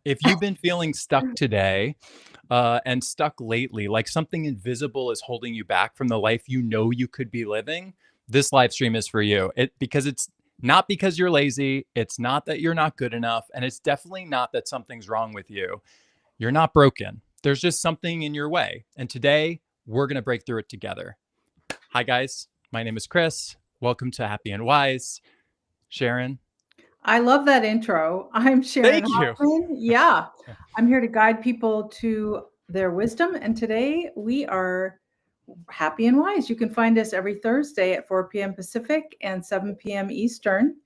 If you've been feeling stuck today, and stuck lately, like something invisible is holding you back from the life you know you could be living, this live stream is for you. Because it's not because you're lazy, it's not that you're not good enough, and it's definitely not that something's wrong with you. You're not broken. There's just something in your way. And today, we're going to break through it together. Hi, guys. My name is Chris. Welcome to Happy and Wise. Sharon. I love that intro. I'm Sharon Thank you. Hoffman. Yeah, I'm here to guide people to their wisdom. And today we are happy and wise. You can find us every Thursday at 4 p.m. Pacific and 7 p.m. Eastern.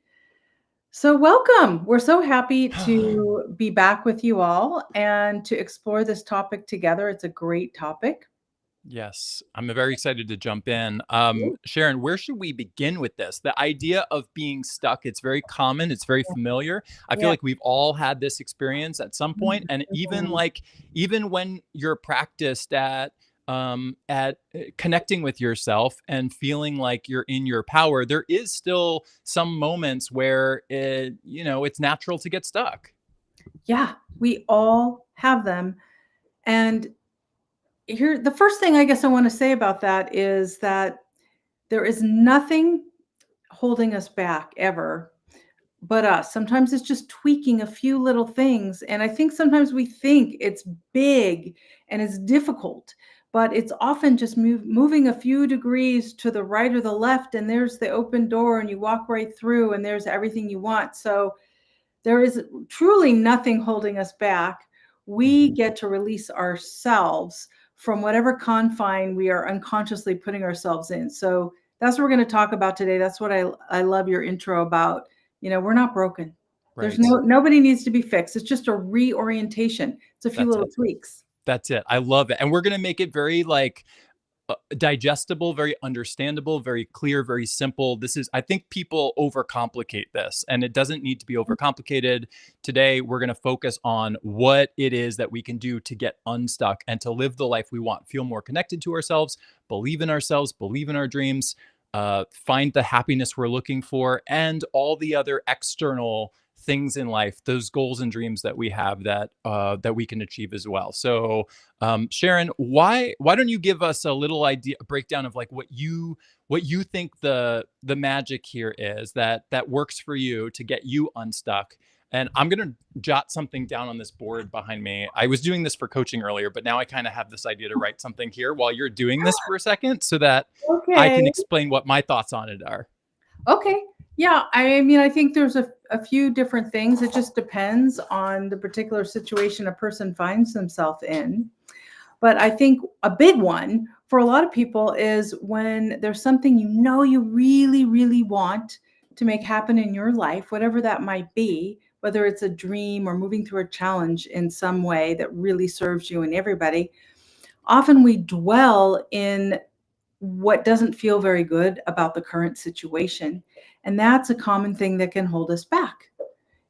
So, welcome. We're so happy to be back with you all and to explore this topic together. It's a great topic. Yes, I'm very excited to jump in. Sharon, where should we begin with this? The idea of being stuck, it's very common, it's very familiar. I feel Yeah. like we've all had this experience at some point, and even when you're practiced at connecting with yourself and feeling like you're in your power, there is still some moments where it's natural to get stuck. Yeah, we all have them. And here, the first thing I guess I want to say about that is that there is nothing holding us back ever but us. Sometimes it's just tweaking a few little things. And I think sometimes we think it's big and it's difficult, but it's often just moving a few degrees to the right or the left. And there's the open door, and you walk right through, and there's everything you want. So there is truly nothing holding us back. We get to release ourselves from whatever confine we are unconsciously putting ourselves in. So that's what we're going to talk about today. That's what I love your intro about. We're not broken. There's Right. nobody needs to be fixed. It's just a reorientation. It's a few That's little it. tweaks. That's it. I love it. And we're going to make it very digestible, very understandable, very clear, very simple. I think people overcomplicate this, and it doesn't need to be overcomplicated. Today, we're going to focus on what it is that we can do to get unstuck and to live the life we want, feel more connected to ourselves, believe in ourselves, believe in our dreams, find the happiness we're looking for, and all the other external things in life, those goals and dreams that we have that we can achieve as well. So Sharon, why don't you give us a little a breakdown of like what you think the magic here is that works for you to get you unstuck. And I'm going to jot something down on this board behind me. I was doing this for coaching earlier, but now I kind of have this idea to write something here while you're doing this for a second so that I Okay. can explain what my thoughts on it are. Okay. Yeah. I mean, I think there's a few different things. It just depends on the particular situation a person finds themselves in. But I think a big one for a lot of people is when there's something you really, really want to make happen in your life, whatever that might be, whether it's a dream or moving through a challenge in some way that really serves you and everybody. Often we dwell in what doesn't feel very good about the current situation. And that's a common thing that can hold us back,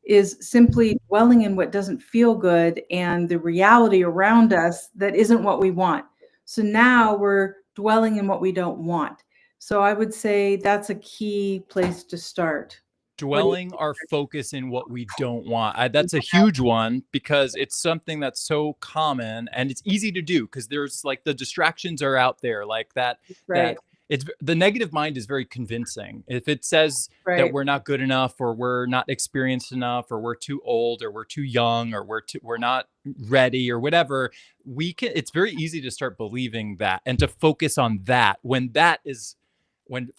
is simply dwelling in what doesn't feel good and the reality around us that isn't what we want. So now we're dwelling in what we don't want. So I would say that's a key place to start. What do you Dwelling our focus in what we don't want. That's a huge one because it's something that's so common and it's easy to do because there's like the distractions are out there like that. Right, That it's the negative mind is very convincing. If it says that right. we're not good enough or we're not experienced enough or we're too old or we're too young or we're not ready or whatever, it's very easy to start believing that and to focus on that when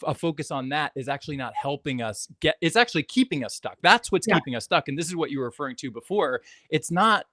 a focus on that is actually not helping us it's actually keeping us stuck. That's what's Yeah. keeping us stuck. And this is what you were referring to before. It's not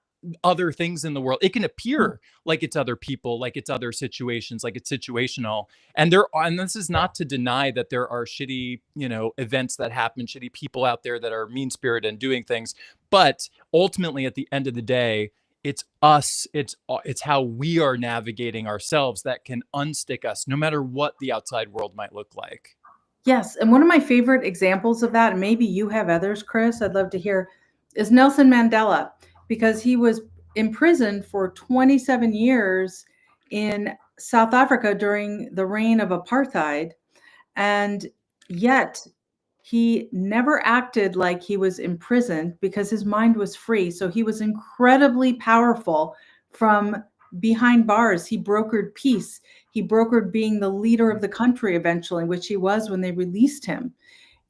other things in the world. It can appear like it's other people, like it's other situations, like it's situational. And this is not to deny that there are shitty, events that happen, shitty people out there that are mean spirited and doing things. But ultimately, at the end of the day, it's us, it's how we are navigating ourselves that can unstick us no matter what the outside world might look like. Yes, and one of my favorite examples of that, and maybe you have others, Chris, I'd love to hear, is Nelson Mandela, because he was imprisoned for 27 years in South Africa during the reign of apartheid. And yet he never acted like he was imprisoned because his mind was free. So he was incredibly powerful from behind bars. He brokered peace. He brokered being the leader of the country eventually, which he was when they released him,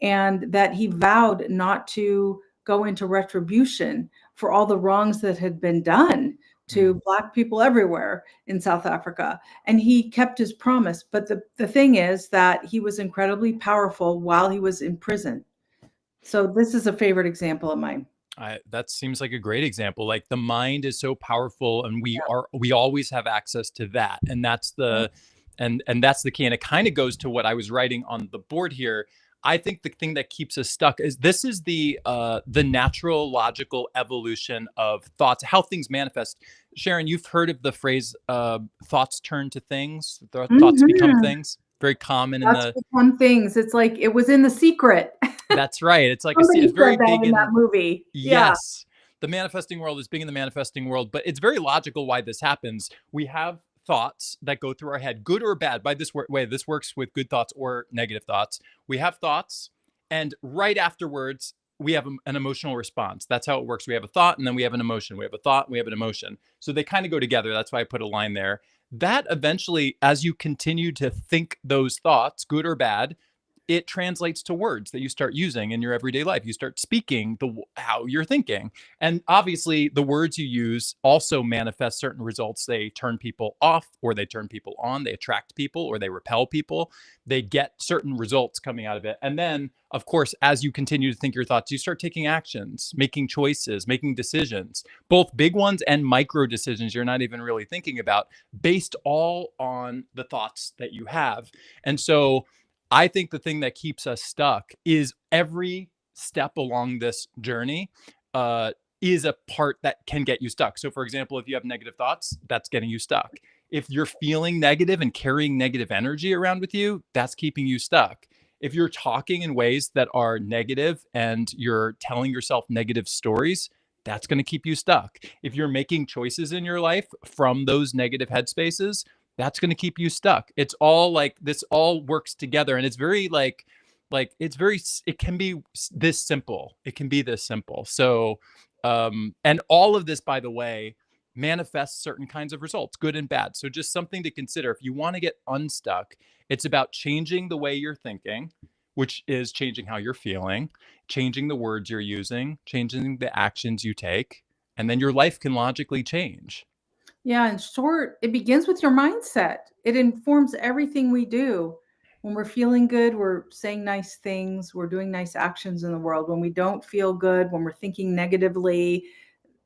and that he vowed not to go into retribution for all the wrongs that had been done to Black people everywhere in South Africa. And he kept his promise. But the thing is that he was incredibly powerful while he was in prison. So this is a favorite example of mine. That seems like a great example. Like the mind is so powerful, and we always have access to that, and that's the and that's the key. And it kind of goes to what I was writing on the board here. I think the thing that keeps us stuck is this is the natural logical evolution of thoughts, how things manifest. Sharon, you've heard of the phrase "thoughts turn to things," thoughts become things. Very common in Thoughts the. become things. It's like it was in The Secret. That's right. It's like Somebody it's very said that big in that in. movie. Yeah. Yes. The manifesting world is big in the manifesting world, but it's very logical why this happens. We have thoughts that go through our head, good or bad. By this way, this works with good thoughts or negative thoughts. We have thoughts, and right afterwards, we have an emotional response. That's how it works. We have a thought, and then we have an emotion. We have a thought, and we have an emotion. So they kind of go together. That's why I put a line there. That eventually, as you continue to think those thoughts, good or bad, it translates to words that you start using in your everyday life. You start speaking how you're thinking. And obviously, the words you use also manifest certain results. They turn people off, or they turn people on. They attract people, or they repel people. They get certain results coming out of it. And then, of course, as you continue to think your thoughts, you start taking actions, making choices, making decisions, both big ones and micro decisions you're not even really thinking about, based all on the thoughts that you have. And so I think the thing that keeps us stuck is every step along this journey is a part that can get you stuck. So, for example, if you have negative thoughts, that's getting you stuck. If you're feeling negative and carrying negative energy around with you, that's keeping you stuck. If you're talking in ways that are negative and you're telling yourself negative stories, that's going to keep you stuck. If you're making choices in your life from those negative headspaces, that's going to keep you stuck. It's all like this all works together, and it's very it's very, it can be this simple. It can be this simple. So and all of this, by the way, manifests certain kinds of results, good and bad. So just something to consider. If you want to get unstuck, it's about changing the way you're thinking, which is changing how you're feeling, changing the words you're using, changing the actions you take, and then your life can logically change. Yeah, in short, it begins with your mindset. It informs everything we do. When we're feeling good, we're saying nice things, we're doing nice actions in the world. When we don't feel good, when we're thinking negatively,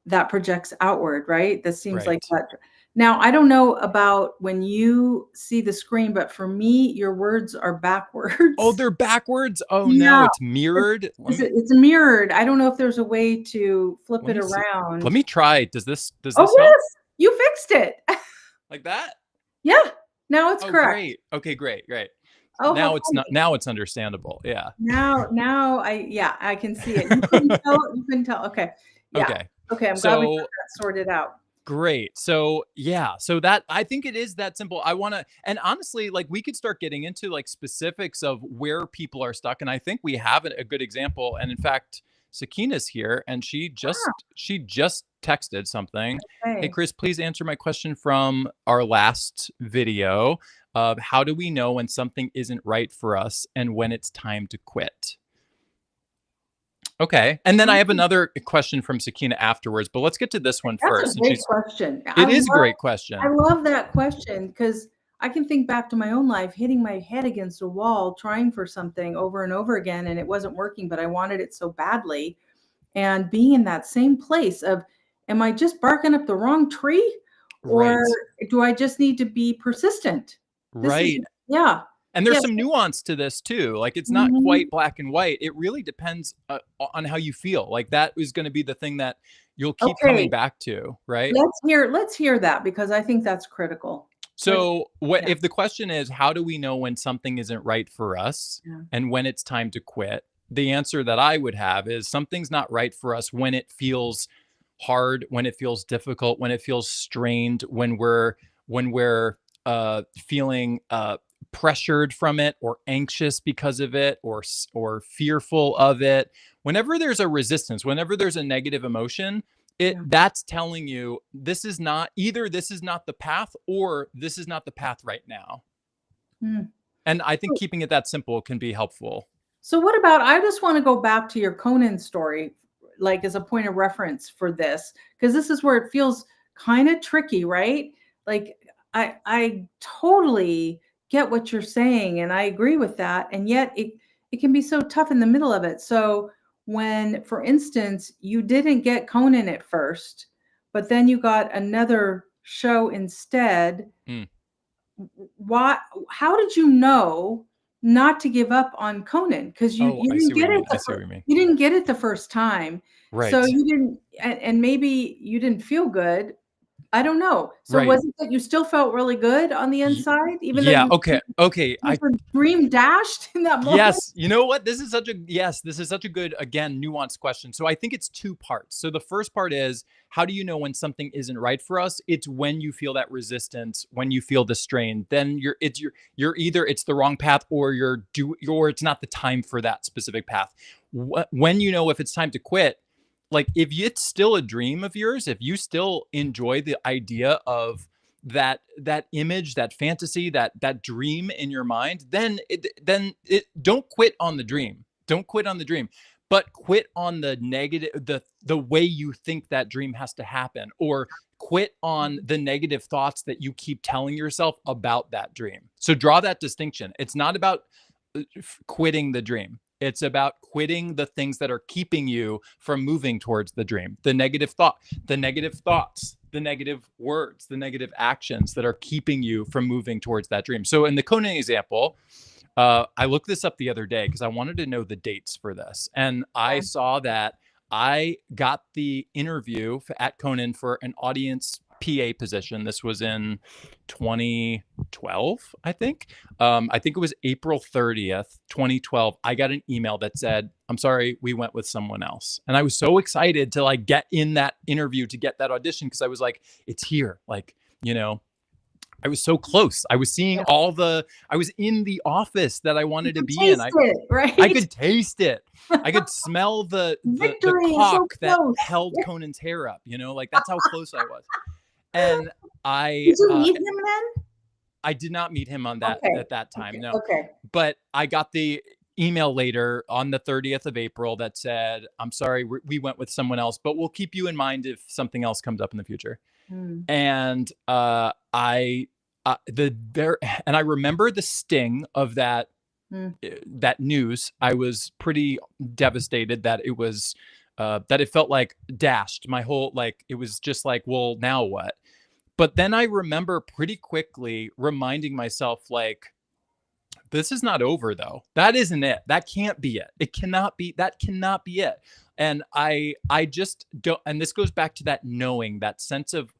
that projects outward, right? That seems like Right. that. Now, I don't know about when you see the screen, but for me, your words are Oh, backwards. they're backwards? Oh no, Yeah, it's mirrored. it's mirrored. I don't know if there's a way to flip Let it me see. Let around. me try. Does this Oh, help? yes, you fixed it. Like that? Yeah, now it's Oh, correct. great. Okay, great, great. Oh, how Now funny. it's understandable. Yeah. Now I can see it. You couldn't tell? You couldn't tell? Okay. Yeah. Okay. Okay, I'm glad we got So that sorted out. great. So yeah, so that I think it is that simple. I want to, and honestly, like we could start getting into like specifics of where people are stuck, and I think we have a good example. And in fact, Sakina's here, and Ah, she just texted something. Hey okay. Chris, please answer my question from our last video of how do we know when something isn't right for us and when it's time to quit? Okay, and then I have Mm, another question from Sakina afterwards, but let's get to this one that's first. a And great question. it is a great question. I love that question because I can think back to my own life, hitting my head against a wall, trying for something over and over again, and it wasn't working, but I wanted it so badly. And being in that same place of, am I just barking up the wrong tree? Or Right. do I just need to be persistent? This is, Right. yeah. And there's Yes. some nuance to this too. Like it's not Mhm. quite black and white. It really depends on how you feel. Like that is going to be the thing that you'll keep coming Okay. back to, right? Let's hear that because I think that's critical. Let's, So, what yeah. if the question is how do we know when something isn't right for us Yeah. and when it's time to quit? The answer that I would have is something's not right for us when it feels hard, when it feels difficult, when it feels strained, when we're feeling pressured from it or anxious because of it or fearful of it, whenever there's a resistance, whenever there's a negative emotion, Yeah. that's telling you this is not either, this is not the path, or this is not the path right now. Mm. And I think So keeping it that simple can be helpful. so what about, I just want to go back to your Conan story, like as a point of reference for this, because this is where it feels kind of tricky, right? Like I totally get what you're saying and I agree with that. And yet it can be so tough in the middle of it. So when, for instance, you didn't get Conan at first, but then you got another show instead, Mm. why, how did you know not to give up on Conan? Because Oh, you I see didn't what get you it mean. I see what you mean. you didn't get it the first time. So Right. you didn't, and maybe you didn't feel good. I don't know. So Right. was it that you still felt really good on the Y- inside, even though yeah. you Okay. Okay. was your dream dashed in that moment? Yes. You know what? This is such a good, again, nuanced question. So I think it's two parts. So the first part is, how do you know when something isn't right for us? It's when you feel that resistance, when you feel the strain, then you're either it's the wrong path, or or it's not the time for that specific path. When you know if it's time to quit, like if it's still a dream of yours, if you still enjoy the idea of that image, that fantasy, that dream in your mind, then don't quit on the dream. Don't quit on the dream, but quit on the negative, the way you think that dream has to happen, or quit on the negative thoughts that you keep telling yourself about that dream. So draw that distinction. It's not about quitting the dream. It's about quitting the things that are keeping you from moving towards the dream. The negative thoughts, the negative words, the negative actions that are keeping you from moving towards that dream. So in the Conan example, I looked this up the other day because I wanted to know the dates for this. And I saw that I got the interview at Conan for an audience PA position. This was in 2012, I think. I think it was April 30th, 2012. I got an email that said, "I'm sorry, we went with someone else." And I was so excited to like get in that interview, to get that audition, because I was like, it's here. Like, you know, I was so close. I was seeing Yeah. I was in the office that I You wanted to can be in. taste it, I right? could taste it. I could smell the Victory is so caulk that close. held Conan's hair up, you know, like that's how close I was. And Did I you meet him then? I did not meet him on that Okay. at that time, Okay. no. Okay. But I got the email later on the 30th of April that said, "I'm sorry, we went with someone else, but we'll keep you in mind if something else comes up in the future." Mm. And I the there and I remember the sting of Mm. that news. I was pretty devastated that it was that it felt like dashed my whole, like it was just like, well, now what? But then I remember pretty quickly reminding myself, like, this is not over though. That isn't it. That can't be it. It cannot be. That cannot be it. And I just don't. And this goes back to that knowing, that sense of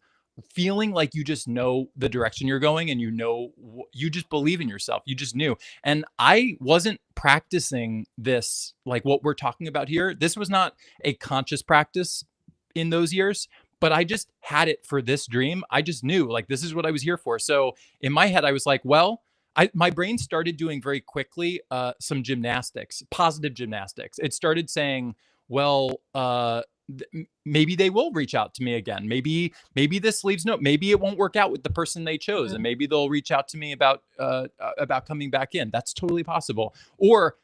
feeling like you just know the direction you're going, and you know, you just believe in yourself. You just knew. And I wasn't practicing this, like what we're talking about here. This was not a conscious practice in those years, but I just had it for this dream. I just knew, like, this is what I was here for. So in my head, I was like, well, my brain started doing very quickly some gymnastics, positive gymnastics. It started saying, well, maybe they will reach out to me again. Maybe this leaves no. Maybe it won't work out with the person they chose, and Mm. maybe they'll reach out to me about coming back in. That's totally possible. Or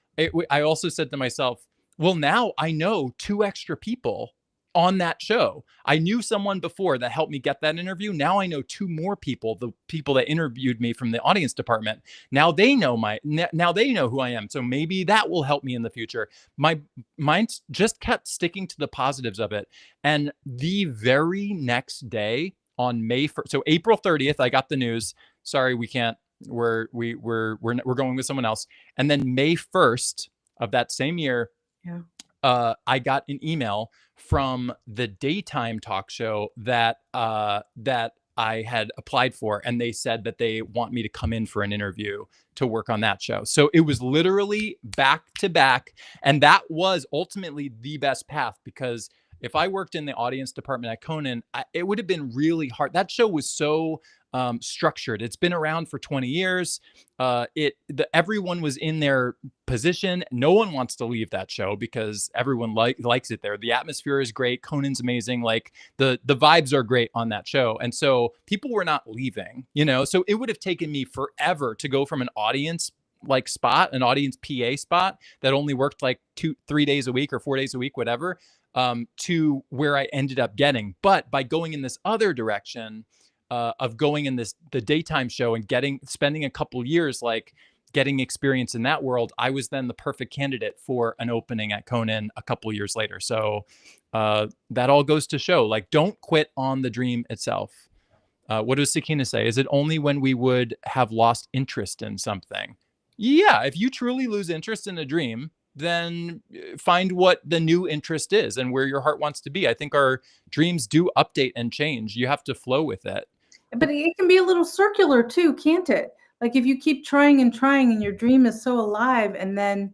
I also said to myself, well, now I know two extra people on that show. I knew someone before that helped me get that interview. Now I know two more people, the people that interviewed me from the audience department. Now they know now they know who I am. So maybe that will help me in the future. My mind just kept sticking to the positives of it. And the very next day, on May 1st, so April 30th, I got the news. Sorry, we can't. We're going with someone else. And then May 1st of that same year, Yeah. I got an email from the daytime talk show that I had applied for, and they said that they want me to come in for an interview to work on that show. So it was literally back to back, and that was ultimately the best path, because if I worked in the audience department at Conan, it would have been really hard. That show was so structured. It's been around for 20 years. Everyone was in their position. No one wants to leave that show because everyone likes it there. The atmosphere is great. Conan's amazing. Like the vibes are great on that show, and so people were not leaving. So it would have taken me forever to go from an audience like spot, an audience PA spot that only worked like 3 days a week or 4 days a week, whatever, to where I ended up getting. But by going in this other direction, of going in the daytime show and spending a couple years like getting experience in that world, I was then the perfect candidate for an opening at Conan a couple years later. So that all goes to show, like, don't quit on the dream itself. What does Sakina say? Is it only when we would have lost interest in something? Yeah, if you truly lose interest in a dream, then find what the new interest is and where your heart wants to be. I think our dreams do update and change. You have to flow with it. But it can be a little circular too, can't it? Like if you keep trying and your dream is so alive and then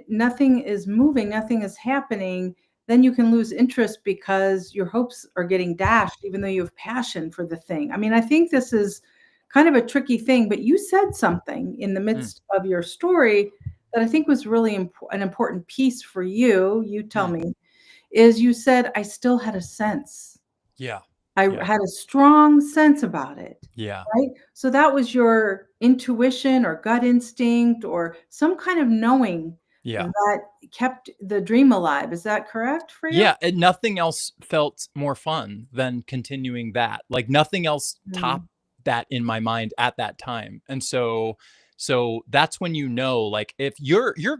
nothing is moving, nothing is happening, then you can lose interest because your hopes are getting dashed, even though you have passion for the thing. I mean, I think this is kind of a tricky thing, but you said something in the midst of your story that I think was really an important piece for you. You tell me, is you said, I still had a sense. Yeah. I had a strong sense about it. Yeah. Right? So that was your intuition or gut instinct or some kind of knowing that kept the dream alive. Is that correct for you? Yeah, and nothing else felt more fun than continuing that. Like nothing else topped that in my mind at that time. And so that's when like if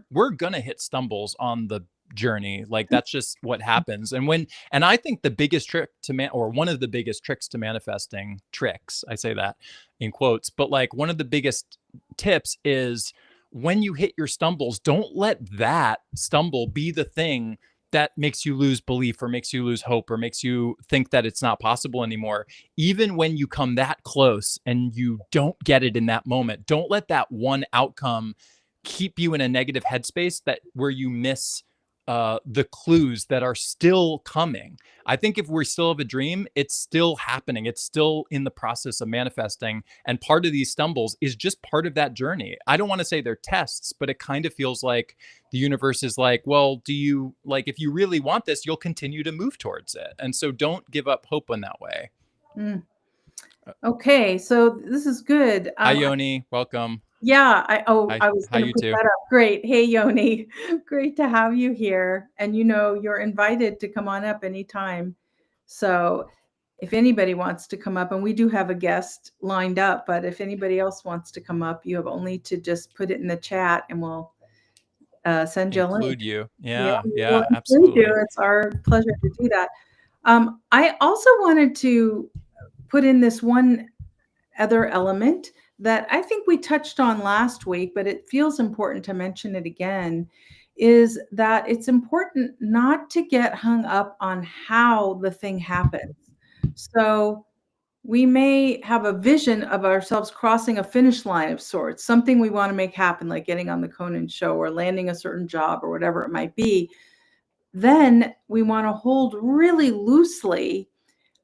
we're gonna hit stumbles on the journey. Like that's just what happens. And I think the biggest trick or one of the biggest tricks to manifesting, I say that in quotes, but like one of the biggest tips is when you hit your stumbles, don't let that stumble be the thing that makes you lose belief or makes you lose hope or makes you think that it's not possible anymore. Even when you come that close and you don't get it in that moment, don't let that one outcome keep you in a negative headspace where you miss the clues that are still coming. I think if we still have a dream, it's still happening. It's still in the process of manifesting. And part of these stumbles is just part of that journey. I don't want to say they're tests, but it kind of feels like the universe is like, well, if you really want this, you'll continue to move towards it. And so don't give up hope in that way. Okay, so this is good. Hi, Yoni. Welcome. Yeah, I was going to put too. that up. Great. Hey, Yoni, great to have you here. And you're invited to come on up anytime. So if anybody wants to come up, and we do have a guest lined up, but if anybody else wants to come up, you have only to just put it in the chat and we'll send you a link. Include you. Yeah, absolutely. It's our pleasure to do that. I also wanted to put in this one other element that I think we touched on last week, but it feels important to mention it again, is that it's important not to get hung up on how the thing happens. So we may have a vision of ourselves crossing a finish line of sorts, something we want to make happen, like getting on the Conan show or landing a certain job or whatever it might be. Then we want to hold really loosely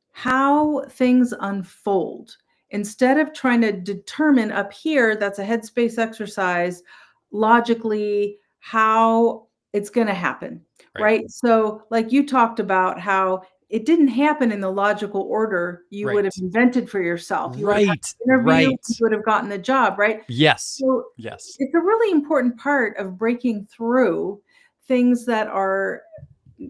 how things unfold. Instead of trying to determine up here, that's a headspace exercise, logically how it's going to happen, right? So like you talked about how it didn't happen in the logical order you would have invented for yourself. You would have had an interview, you would have gotten the job, right? Yes. So yes. It's a really important part of breaking through things that are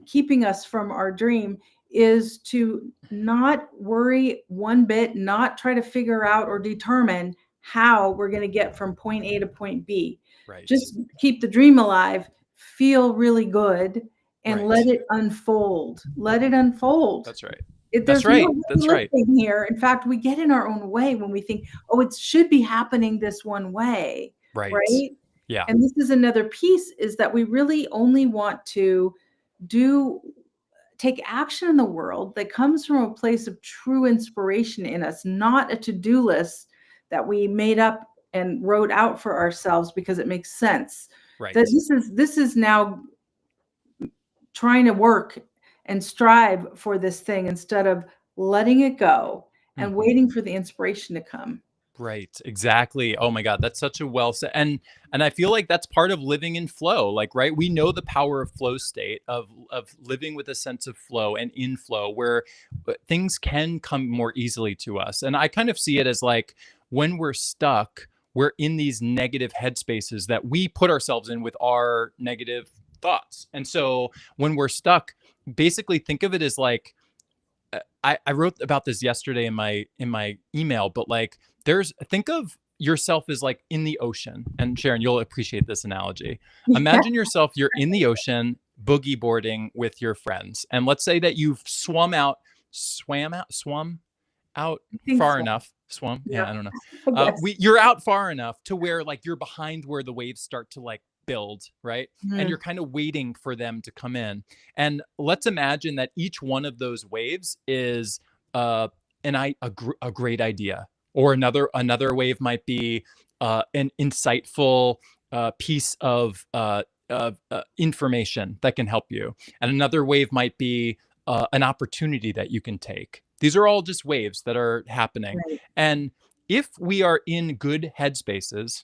keeping us from our dream is to not worry one bit, not try to figure out or determine how we're going to get from point A to point B. Just keep the dream alive, feel really good, and let it unfold. Let it unfold. That's right. There's no lifting here. In fact, we get in our own way when we think, oh, it should be happening this one way. Right? Yeah. And this is another piece, is that we really only want to take action in the world that comes from a place of true inspiration in us, not a to-do list that we made up and wrote out for ourselves because it makes sense. That this is now trying to work and strive for this thing instead of letting it go and Mhm. waiting for the inspiration to come. Right, exactly. Oh my god, that's such a well said. And I feel like that's part of living in flow. Like, right? We know the power of flow state, of living with a sense of flow and in flow where things can come more easily to us. And I kind of see it as like when we're stuck, we're in these negative headspaces that we put ourselves in with our negative thoughts. And so when we're stuck, basically think of it as like I wrote about this yesterday in my email, but like there's think of yourself as like in the ocean. And Sharon, you'll appreciate this analogy. Yeah, Imagine yourself, you're in the ocean boogie boarding with your friends. And let's say that you've swum out I think far so. enough. Swum, Yeah, yeah, I don't know. I guess. You're out far enough to where like you're behind where the waves start to like build, right? And Mhm. you're kind of waiting for them to come in. And let's imagine that each one of those waves is uh, a great idea, or another wave might be an insightful piece of information that can help you, and another wave might be an opportunity that you can take. These are all just waves that are happening. Right, And if we are in good headspaces,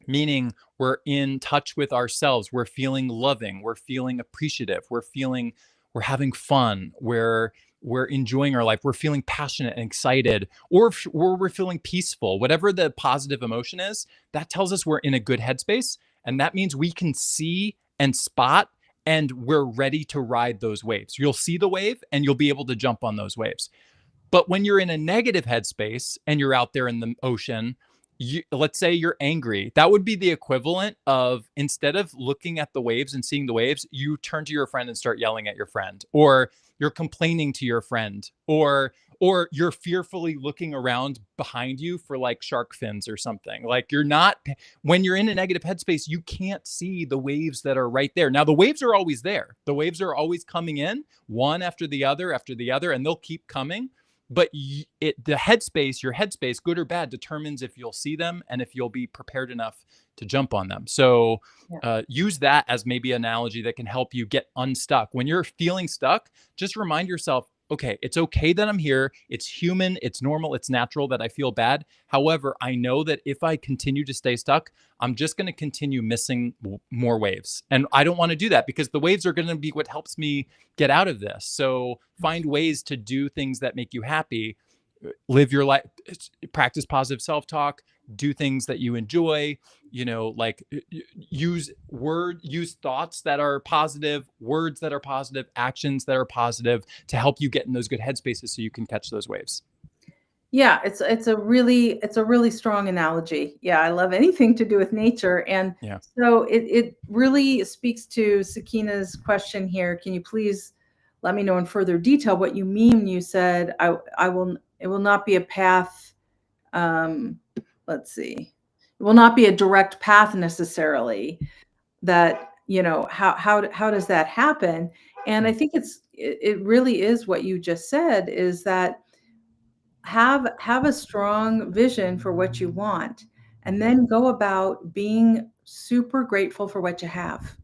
meaning we're in touch with ourselves, we're feeling loving, we're feeling appreciative, we're having fun, we're enjoying our life, we're feeling passionate and excited, or we're feeling peaceful, whatever the positive emotion is, that tells us we're in a good headspace. And that means we can see and spot, and we're ready to ride those waves. You'll see the wave and you'll be able to jump on those waves. But when you're in a negative headspace and you're out there in the ocean, let's say you're angry, that would be the equivalent of, instead of looking at the waves and seeing the waves, you turn to your friend and start yelling at your friend, or you're complaining to your friend, or you're fearfully looking around behind you for like shark fins or something. Like, you're not, when you're in a negative headspace, you can't see the waves that are right there. Now the waves are always there. The waves are always coming in, one after the other, and they'll keep coming. But the headspace, your headspace, good or bad, determines if you'll see them and if you'll be prepared enough to jump on them. So yeah. use that as maybe an analogy that can help you get unstuck. When you're feeling stuck, just remind yourself, okay, it's okay that I'm here. It's human, it's normal, it's natural that I feel bad. However, I know that if I continue to stay stuck, I'm just going to continue missing more waves. And I don't want to do that, because the waves are going to be what helps me get out of this. So find ways to do things that make you happy. Live your life, practice positive self-talk, do things that you enjoy, like use thoughts that are positive, words that are positive, actions that are positive, to help you get in those good headspaces so you can catch those waves. Yeah, it's a really strong analogy. Yeah, I love anything to do with nature, and Yeah. so it really speaks to Sakina's question here. Can you please let me know in further detail what you mean? You said I will it will not be a path. Um, let's see, it will not be a direct path necessarily. That how does that happen? And I Mm. think it really is what you just said, is that have a strong vision for what you want, and Mhm. then go about being super grateful for what you have.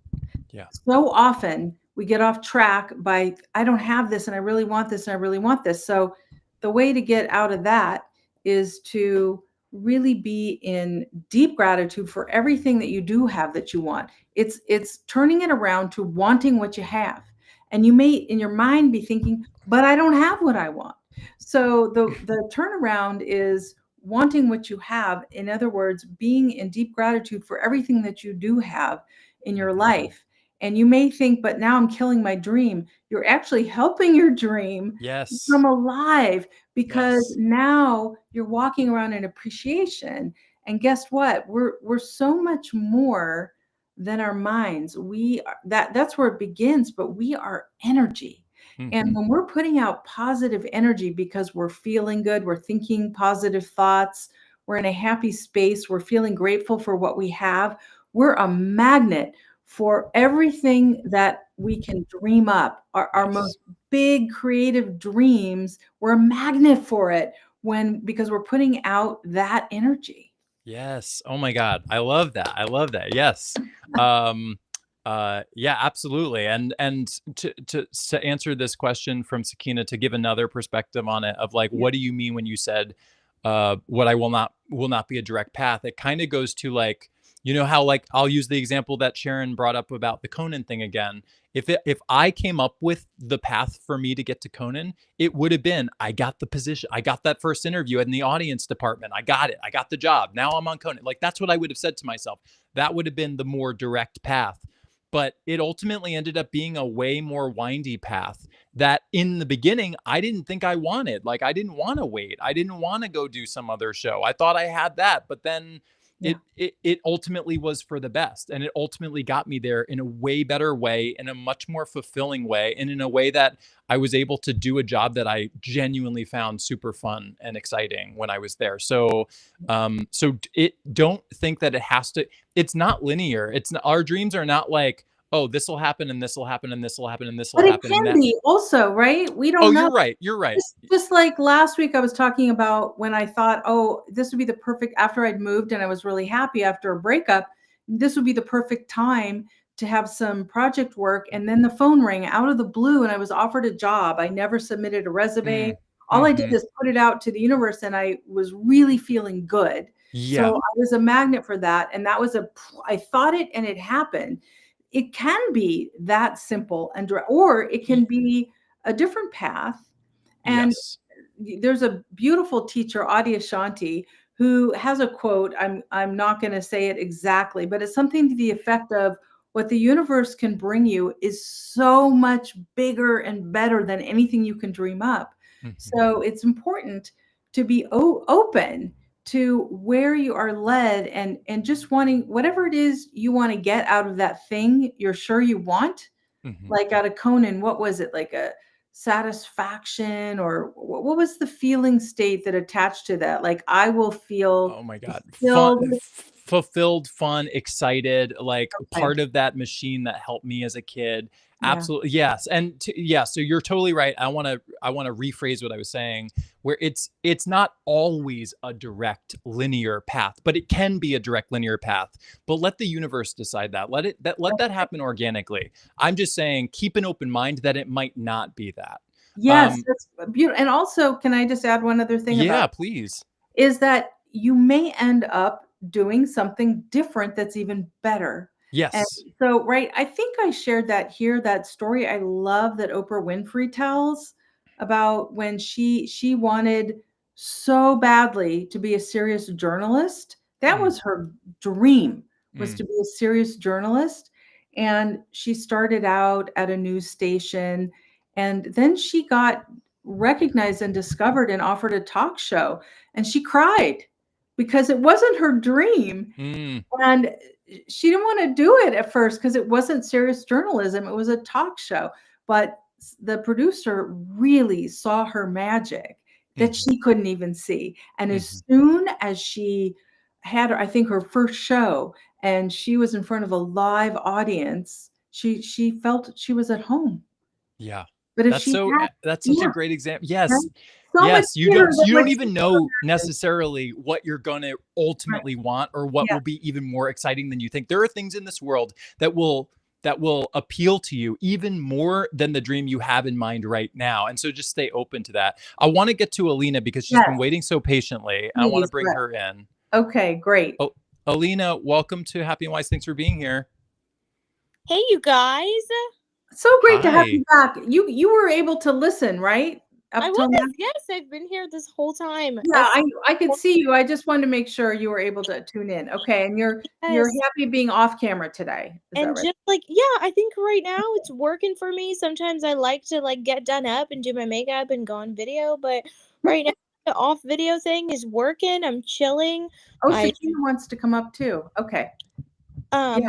Yeah. So often we get off track by, I don't have this and I really want this and I really want this. So the way to get out of that is to really be in deep gratitude for everything that you do have that you want. It's turning it around to wanting what you have. And you may in your mind be thinking, but I don't have what I want. So the turnaround is wanting what you have. In other words, being in deep gratitude for everything that you do have in your Mhm. life. And you may think, but now I'm killing my dream. You're actually helping your dream Yes. come alive, because Yes. now you're walking around in appreciation. And guess what? We're so much more than our minds. We are, that's where it begins, but we are energy. And Mhm. when we're putting out positive energy because we're feeling good, we're thinking positive thoughts, we're in a happy space, we're feeling grateful for what we have, we're a magnet for everything that we can dream up. Our Yes. most big creative dreams, we're a magnet for it, because we're putting out that energy. Yes. Oh my God. I love that. I love that. Yes. Um, Yeah, absolutely. And to answer this question from Sakina, to give another perspective on it, of like, Yeah. what do you mean when you said, what I will not be a direct path? It kind of goes to like, how, like, I'll use the example that Sharon brought up about the Conan thing again. If I came up with the path for me to get to Conan, it would have been, I got the position, I got that first interview in the audience department, I got it, I got the job, now I'm on Conan. Like, that's what I would have said to myself. That would have been the more direct path. But it ultimately ended up being a way more windy path that in the beginning I didn't think I wanted. Like, I didn't want to wait. I didn't want to go do some other show. I thought I had that, but then Yeah. it ultimately was for the best, and it ultimately got me there in a way better way, in a much more fulfilling way, and in a way that I was able to do a job that I genuinely found super fun and exciting when I was there. So it don't think that it has to, it's not linear. It's not, our dreams are not like, oh, this will happen and this will happen and this will happen and this will But it happen and can that. be also, right? We Oh, don't know. you're right. You're right. Just like last week, I was talking about when I thought, oh, this would be the perfect, after I'd moved and I was really happy after a breakup, this would be the perfect time to have some project work. And then the phone rang out of the blue and I was offered a job. I never submitted a resume. Mm, All I did hmm. is put it out to the universe and I was really feeling good. So Yeah. I was a magnet for that. And that was I thought it and it happened. It can be that simple and direct, or it can be a different path. And Yes. there's a beautiful teacher, Adia Shanti, who has a quote. I'm not going to say it exactly, but it's something to the effect of, what the universe can bring you is so much bigger and better than anything you can dream up. Hmm. So it's important to be open to where you are led, and just wanting whatever it is you want to get out of that thing you're sure you want. Hmm. Like out of Conan, what was it? Like a satisfaction, or what was the feeling state that attached to that? Like, I will feel Oh my God. Fun, fulfilled. fulfilled, fun, excited, like Okay. part of that machine that helped me as a kid. Yeah. Absolutely. Yes. And yeah, so you're totally right. I want to rephrase what I was saying, where it's not always a direct linear path, but it can be a direct linear path. But let the universe decide that. Let that happen organically. I'm just saying, keep an open mind that it might not be that. Yes, Um, that's beautiful. And also, can I just add one other thing about, yeah, please. is that you may end up doing something different that's even better. And Yes. so, right, I think I shared that here, that story I love that Oprah Winfrey tells about when she wanted so badly to be a serious journalist. That Mm, was her dream, was mm, to be a serious journalist. And she started out at a news station, and then she got recognized and discovered and offered a talk show, and she cried because it wasn't her dream. mm. And she didn't want to do it at first because it wasn't serious journalism, it was a talk show. But the producer really saw her magic that Mhm, she couldn't even see. And as mhm. soon as she had, I think, her first show, and she was in front of a live audience, she felt she was at home. Yeah. But if That's she so had, that's such a yeah, great example. right? Yes. So much Yes, you bigger don't than you what don't she even ever know imagined. necessarily what you're gonna Right. ultimately want, or what Yeah. will be even more exciting than you think. There are things in this world that will appeal to you even more than the dream you have in mind right now. And so just stay open to that. I want to get to Alina because she's been Yes, waiting so patiently. I want to please. bring her in. Okay, great. Oh, Alina, welcome to Happy and Wise. Thanks for being here. Hey, you guys. So great to have Hi. you back. You were able to listen, right? I Up till now? was, yes, I've been here this whole time. Yeah, I could see you. I just wanted to make sure you were able to tune in. Okay, and you're Yes. happy being off camera today. Is that And right? just like, yeah, I think right now it's working for me. Sometimes I like to like get done up and do my makeup and go on video, but right now the off video thing is working. I'm chilling. Oh, I Sakina wants to come up too. Okay. Yeah. um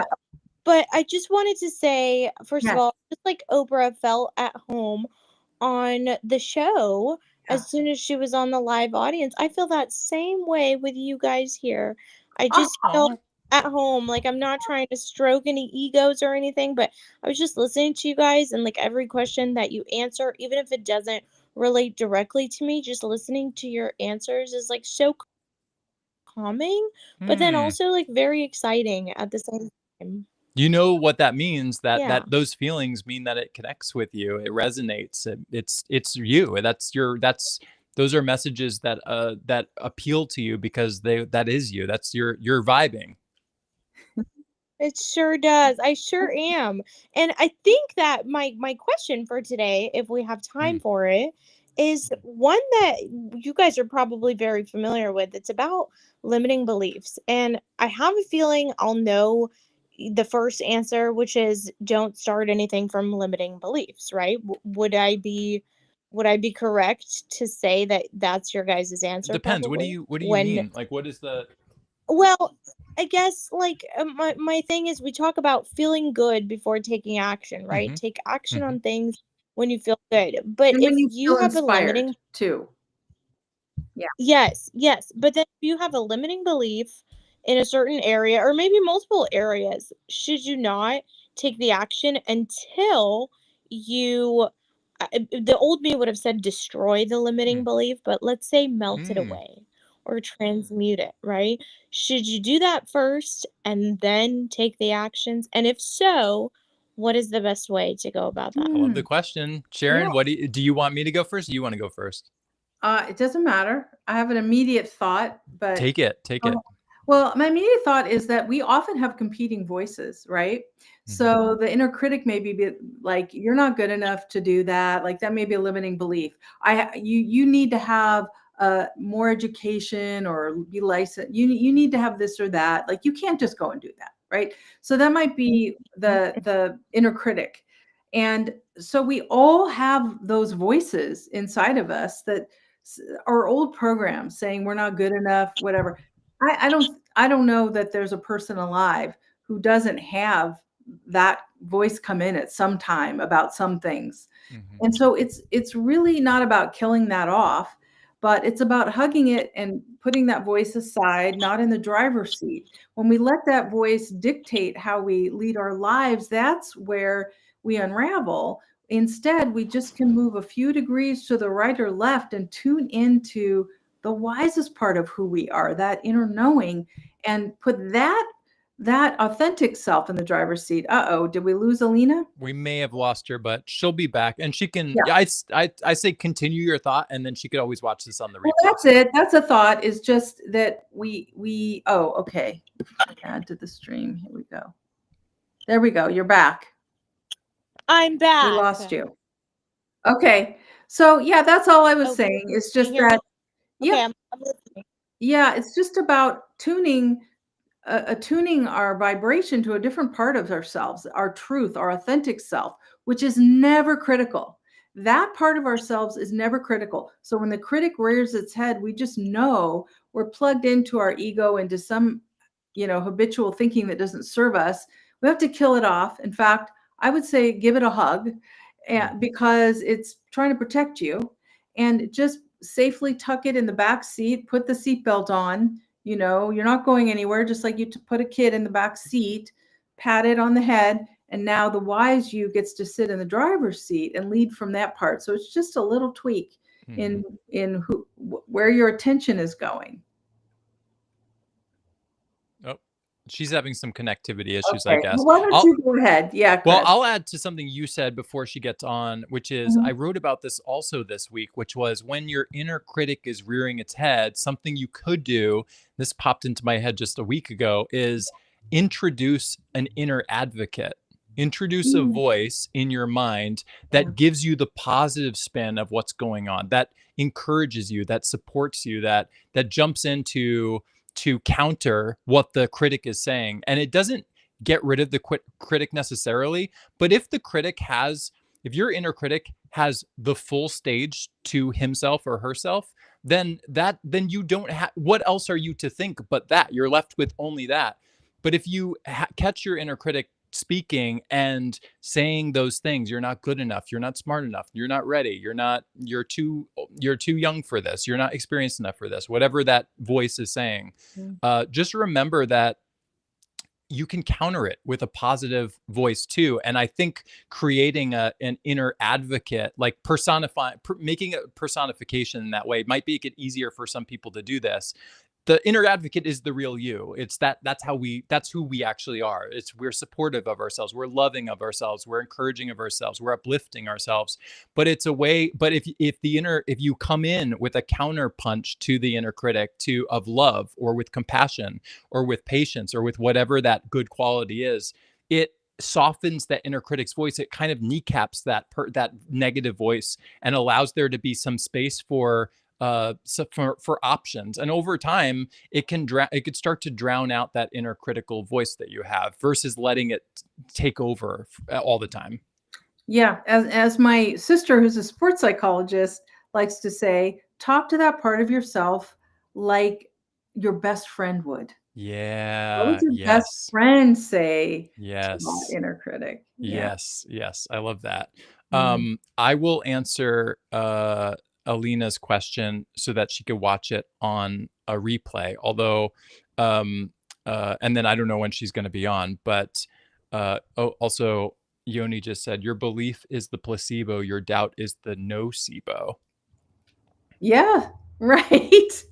but I just wanted to say, first of Yes. all, just like Oprah felt at home on the show Yeah. as soon as she was on the live audience. I feel that same way with you guys here. I just felt Oh, at home. Like, I'm not trying to stroke any egos or anything, but I was just listening to you guys, and like every question that you answer, even if it doesn't relate directly to me, just listening to your answers is like so calming, but then hmm. also like very exciting at the same time. You know what that means, that Yeah. those feelings mean that it connects with you, it resonates, it's you. That's those are messages that appeal to you because that is you. That's you're vibing. It sure does. I sure am. And I think that my question for today, if we have time Mm, for it, is one that you guys are probably very familiar with. It's about limiting beliefs. And I have a feeling I'll know the first answer, which is don't start anything from limiting beliefs, right? Would I be correct to say that that's your guys' answer depends. probably? What do you When mean? Like what is the well, I guess like my thing is we talk about feeling good before taking action, right? Mhm, Take action mhm. on things when you feel good. But And if when you you feel have a inspired limiting too. Yeah. Yes, yes, but then if you have a limiting belief in a certain area or maybe multiple areas, should you not take the action until you the old me would have said destroy the limiting Mm, belief, but let's say melt it mm. away or transmute it, right? Should you do that first and then take the actions? And if so, what is the best way to go about that? I love the Mm, question. yeah. Sharon, what do you want me to go first? Or do you want to go first? It doesn't matter. I have an immediate thought, but Take it. Take it. well, my immediate thought is that we often have competing voices, right? Mhm, So the inner critic may be like, "You're not good enough to do that." Like that may be a limiting belief. You need to have more education or be licensed. You need to have this or that. Like you can't just go and do that, right? So that might be Mhm. the inner critic, and so we all have those voices inside of us that are old programs saying we're not good enough, whatever. I don't know that there's a person alive who doesn't have that voice come in at some time about some things. mhm, And so it's really not about killing that off, but it's about hugging it and putting that voice aside, not in the driver's seat. When we let that voice dictate how we lead our lives, that's where we unravel. Instead, we just can move a few degrees to the right or left and tune into the wisest part of who we are, that inner knowing, and put that authentic self in the driver's seat. Uh-oh, did we lose Alina? We may have lost her, but she'll be back, and she can. Yeah. Yeah, I say continue your thought, and then she could always watch this on the Well, replay. that's it. That's a thought, is just that oh, okay. Add to the stream. Here we go. There we go. You're back. I'm We back. lost you. Okay. So yeah, that's all I was Oh, can saying. It's you just hear that, me? yep, Okay, I'm listening. yeah, it's just about attuning our vibration to a different part of ourselves, our truth, our authentic self, which is never critical. That part of ourselves is never critical. So when the critic rears its head, we just know we're plugged into our ego, into some, habitual thinking that doesn't serve us. We have to kill it off. In fact, I would say give it a hug, Mm, because it's trying to protect you, and just safely tuck it in the back seat, put the seatbelt on. You're not going anywhere, just like you put a kid in the back seat, pat it on the head, and now the wise you gets to sit in the driver's seat and lead from that part. So it's just a little tweak mhm. in where your attention is going. Oh, she's having some connectivity issues, I Okay. guess. Well, why don't I'll you go ahead? Yeah, Well, Chris. I'll add to something you said before she gets on, which is Mhm. I wrote about this also this week, which was when your inner critic is rearing its head, something you could do, this popped into my head just a week ago, is introduce an inner advocate. Introduce a Mm, voice in your mind yeah. that gives you the positive spin of what's going on, that encourages you, that supports you, that jumps into to counter what the critic is saying. And it doesn't get rid of the critic necessarily, but if your inner critic has the full stage to himself or herself, then you don't have, what else are you to think but that? You're left with only that. But if you catch your inner critic speaking and saying those things, you're not good enough, you're not smart enough, you're not ready, you're too young for this, you're not experienced enough for this, whatever that voice is saying, Mm. just remember that you can counter it with a positive voice too. And I think creating an inner advocate, like making a personification in that way, might make it easier for some people to do this. the inner advocate is the real you. That's who we actually are. We're supportive of ourselves, we're loving of ourselves, we're encouraging of ourselves, we're uplifting ourselves. But it's a way, but if you come in with a counter punch to the inner critic, to of love, or with compassion, or with patience, or with whatever that good quality is, it softens that inner critic's voice. It kind of kneecaps that negative voice, and allows there to be some space for options. And over time, it could start to drown out that inner critical voice that you have, versus letting it take over all the time. Yeah, as my sister, who's a sports psychologist, likes to say, talk to that part of yourself like your best friend would. What would Yeah. your best Yes. friend say to that Yes. inner critic? Yeah. Yes. Yes. I love that. Mhm. I will answer Alina's question so that she could watch it on a replay. Although, and then I don't know when she's going to be on. But also, Yoni just said, your belief is the placebo, your doubt is the nocebo. Yeah, right.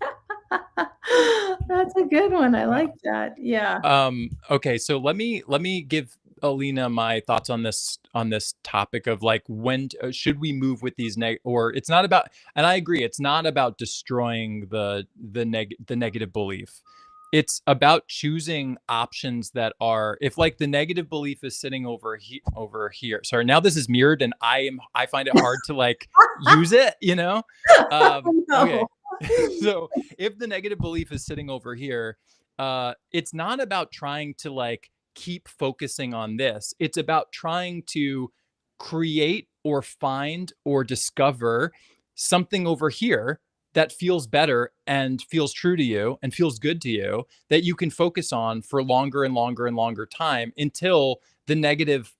That's a good one. I like that. Yeah. Okay, so let me give Alina my thoughts on this topic of like, when should we move with these or it's not about, and I agree, it's not about destroying the negative belief. It's about choosing options that are, if like the negative belief is sitting over here. Sorry, now this is mirrored and I find it hard to like use it, you know? Okay. No. So if the negative belief is sitting over here, it's not about trying to like keep focusing on this. It's about trying to create or find or discover something over here that feels better and feels true to you and feels good to you, that you can focus on for longer and longer and longer time, until the negative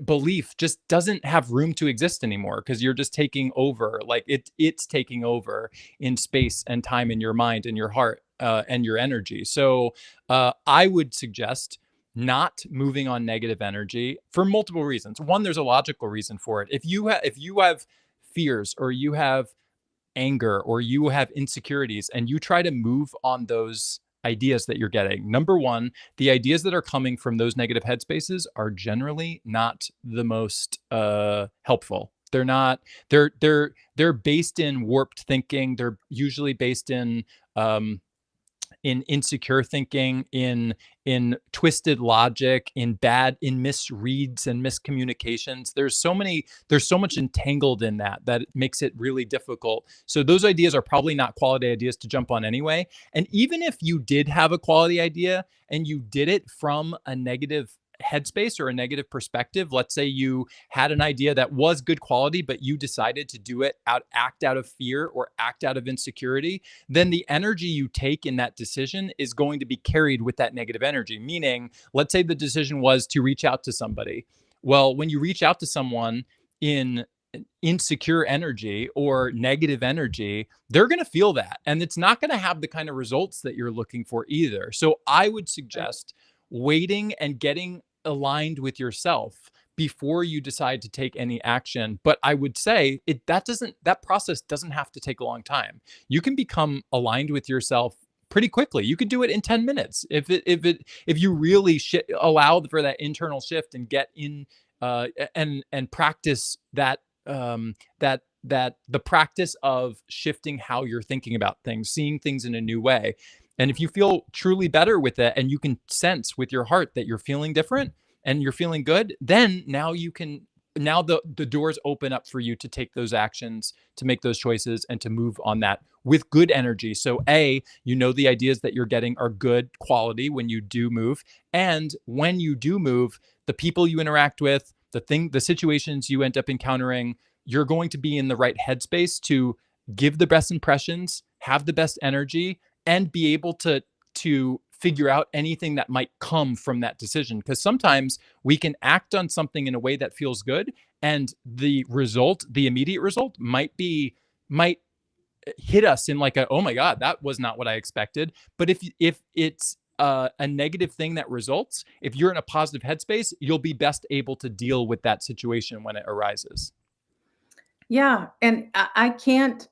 belief just doesn't have room to exist anymore, because you're just taking over. Like it's taking over in space and time in your mind and your heart, and your energy. So I would suggest not moving on negative energy for multiple reasons. One, there's a logical reason for it. If you have fears, or you have anger, or you have insecurities, and you try to move on those ideas that you're getting, number one, the ideas that are coming from those negative headspaces are generally not the most helpful. They're not. They're based in warped thinking. They're usually based um, in insecure thinking, in twisted logic, in misreads and miscommunications. There's so much entangled in that it makes it really difficult. So those ideas are probably not quality ideas to jump on anyway. And even if you did have a quality idea and you did it from a negative headspace or a negative perspective, let's say you had an idea that was good quality, but you decided to act out of fear or act out of insecurity, then the energy you take in that decision is going to be carried with that negative energy. Meaning, let's say the decision was to reach out to somebody. Well, when you reach out to someone in insecure energy or negative energy, they're going to feel that. And it's not going to have the kind of results that you're looking for either. So I would suggest waiting and getting aligned with yourself before you decide to take any action. But I would say that process doesn't have to take a long time. You can become aligned with yourself pretty quickly. You could do it in 10 minutes if you really allow for that internal shift and get in and practice that the practice of shifting how you're thinking about things, seeing things in a new way. And if you feel truly better with it, and you can sense with your heart that you're feeling different and you're feeling good, then now the doors open up for you to take those actions, to make those choices, and to move on that with good energy. So the ideas that you're getting are good quality when you do move. And when you do move, the people you interact with, the situations you end up encountering, you're going to be in the right headspace to give the best impressions, have the best energy, and be able to figure out anything that might come from that decision. Because sometimes we can act on something in a way that feels good, and the immediate result might hit us in like oh my God, that was not what I expected. But if it's a negative thing that results, if you're in a positive headspace, you'll be best able to deal with that situation when it arises. Yeah, and I can't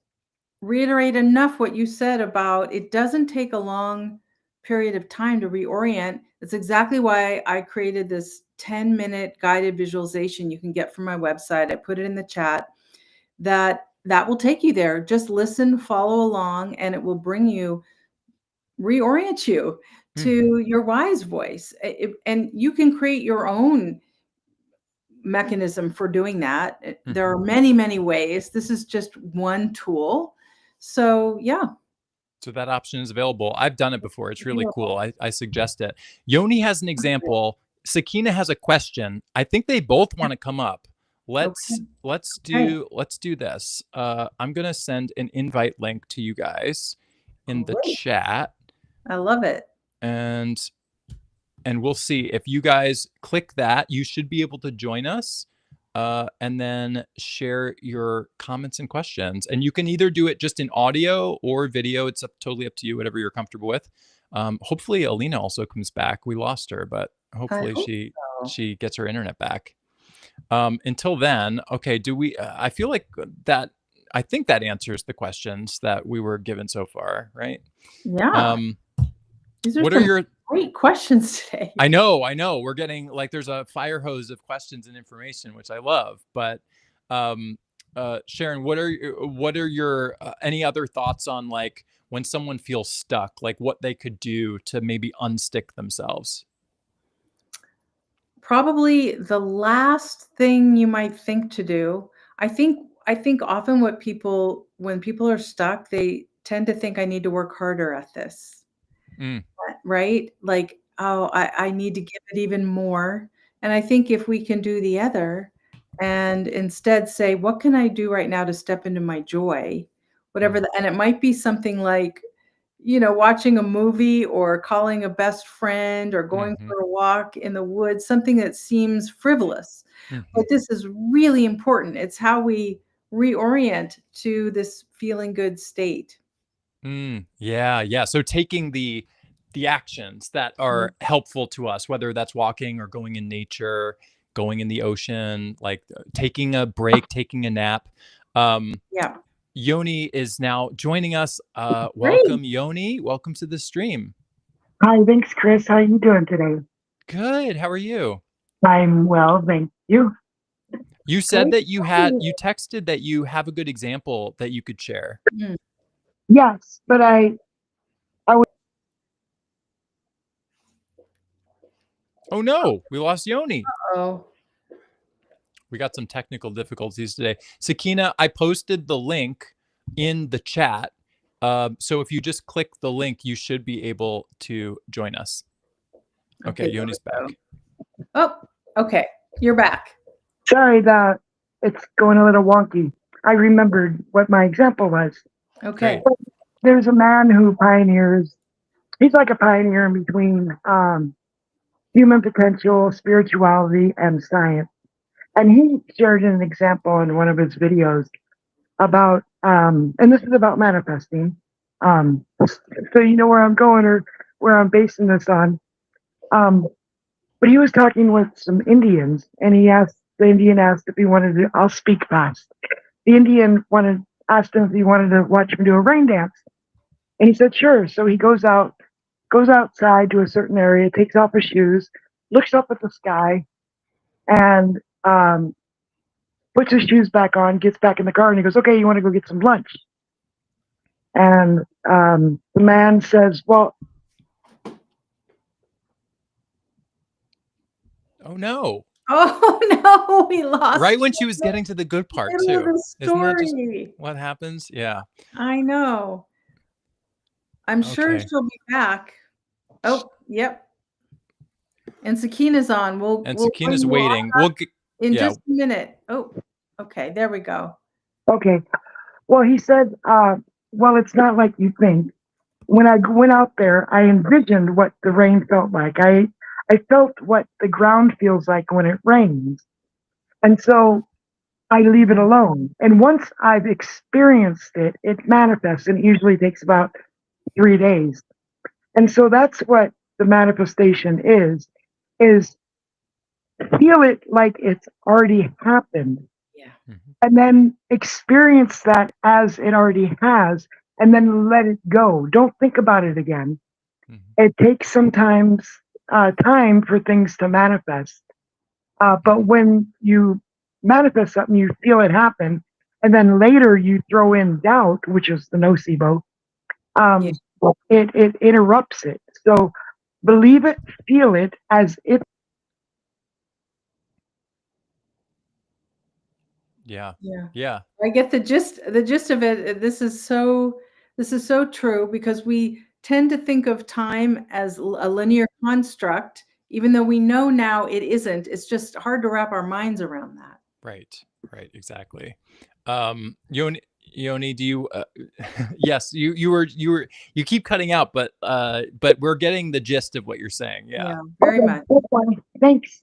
reiterate enough what you said about it doesn't take a long period of time to reorient. It's exactly why I created this 10-minute guided visualization you can get from my website. I put it in the chat. That will take you there. Just listen, follow along, and it will bring you, reorient you to your wise voice. And you can create your own mechanism for doing that. There are many, many ways. This is just one tool. So yeah. So that option is available. I've done it before. It's really cool. I suggest it. Yoni has an example. Sakina has a question. I think they both want to come up. Let's do this. I'm gonna send an invite link to you guys in the chat. I love it. And we'll see if you guys click that. You should be able to join us. And then share your comments and questions. And you can either do it just in audio or video. It's totally up to you, whatever you're comfortable with. Hopefully Alina also comes back. We lost her, but hopefully she gets her internet back. Until then, okay, I feel like I think that answers the questions that we were given so far, right? Yeah. These are great questions today. I know. We're getting there's a fire hose of questions and information, which I love. But Sharon, what are your any other thoughts on when someone feels stuck, what they could do to maybe unstick themselves? Probably the last thing you might think to do. I think often when people are stuck, they tend to think I need to work harder at this. Right? I need to give it even more. And I think if we can do the other and instead say, what can I do right now to step into my joy? And it might be something like, watching a movie or calling a best friend or going for a walk in the woods, something that seems frivolous. But this is really important. It's how we reorient to this feeling good state. Yeah. So taking the actions that are helpful to us, whether that's walking or going in nature, going in the ocean, taking a break, taking a nap. Yeah. Yoni is now joining us. Welcome, Yoni. Welcome to the stream. Hi, thanks, Chris. How are you doing today? Good. How are you? I'm well, thank you. You said that you texted that you have a good example that you could share. Yes, but I was. Oh no, we lost Yoni. Oh. We got some technical difficulties today. Sakina, I posted the link in the chat. So if you just click the link, you should be able to join us. Okay, Yoni's back. Oh, okay. You're back. Sorry that it's going a little wonky. I remembered what my example was. Okay. There's a man who pioneers. He's like a pioneer in between human potential, spirituality, and science. And he shared an example in one of his videos about, and this is about manifesting. So you know where I'm going or where I'm basing this on. But he was talking with some Indians, and the Indian asked if he wanted to. I'll speak fast. The Indian asked him if he wanted to watch him do a rain dance, and he said sure. So he goes outside to a certain area, takes off his shoes, looks up at the sky, and puts his shoes back on, gets back in the car, and he goes, okay, you want to go get some lunch? And the man says, well. Oh no. Oh no, we lost. Right when she was getting to the good part too. Isn't that just what happens? Yeah. I know. I'm sure she'll be back. Oh, yep. And Sakina's on. Sakina's waiting. Just a minute. Oh, okay. There we go. Okay. Well, he said, well, it's not like you think. When I went out there, I envisioned what the rain felt like. I felt what the ground feels like when it rains. And so I leave it alone. And once I've experienced it, it manifests, and it usually takes about 3 days. And so that's what the manifestation is feel it like it's already happened. Yeah. and then experience that as it already has, and then let it go. Don't think about it again. Mhm. It takes sometimes time for things to manifest. But when you manifest something, you feel it happen, and then later you throw in doubt, which is the nocebo. Yeah. Um, it interrupts it. So believe it, feel it as if. Yeah. Yeah. Yeah. I get the gist of it. This is so true, because we tend to think of time as a linear construct, even though we know now it isn't. It's just hard to wrap our minds around that. Right. Right. Exactly. Yoni, do you? Yes, you keep cutting out, but we're getting the gist of what you're saying. Yeah. Yeah, very Okay, much. that's fine. Thanks.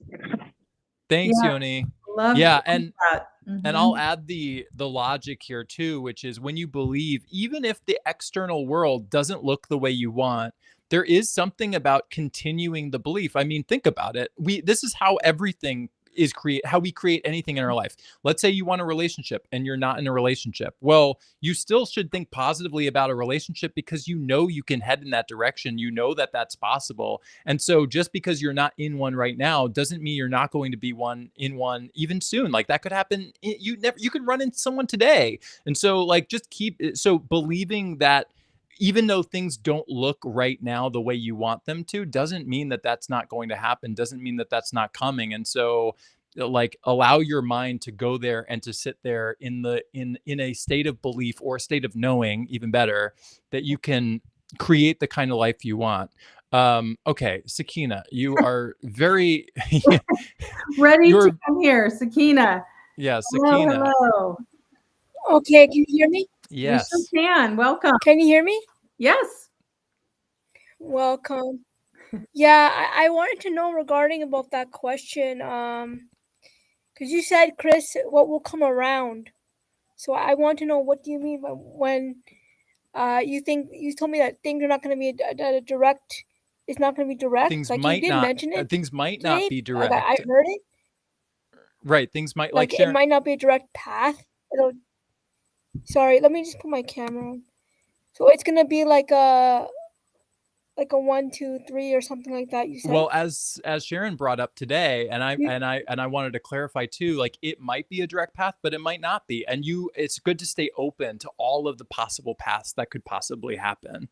Thanks, Yeah, Yoni. love Yeah, and that. I'll Mhm. add the logic here too, which is when you believe, even if the external world doesn't look the way you want, there is something about continuing the belief. I mean, think about it. This is how everything is how we create anything in our life. Let's say you want a relationship and you're not in a relationship. Well, you still should think positively about a relationship because you know you can head in that direction. You know that that's possible. And so just because you're not in one right now doesn't mean you're not going to be in one even soon. Like that could happen. You could run into someone today. And so like just so believing that even though things don't look right now the way you want them to doesn't mean that that's not going to happen, doesn't mean that that's not coming. And so like allow your mind to go there and to sit there in a state of belief or a state of knowing, even better, that you can create the kind of life you want. Okay, Sakina, you are very Ready to you're come here, Sakina. yeah, Hello, Sakina. hello. Okay, can you hear me? We sure Yes. can. Welcome. Can you hear me? Yes. Welcome. Yeah, I wanted to know regarding about that question. Because you said, Chris, what will come around? So I want to know, what do you mean by when you told me that things are not going to be a direct. It's not going to be direct. Like you did mention it, Things might not Dave. be Like I direct. heard it. Right, things might like Like it Sharon. might not be a direct path. Sorry, let me just put my camera on. So it's gonna be like a 1, 2, 3 or something like that. You said. Well, as Sharon brought up today, and I wanted to clarify too, like it might be a direct path, but it might not be. And it's good to stay open to all of the possible paths that could possibly happen.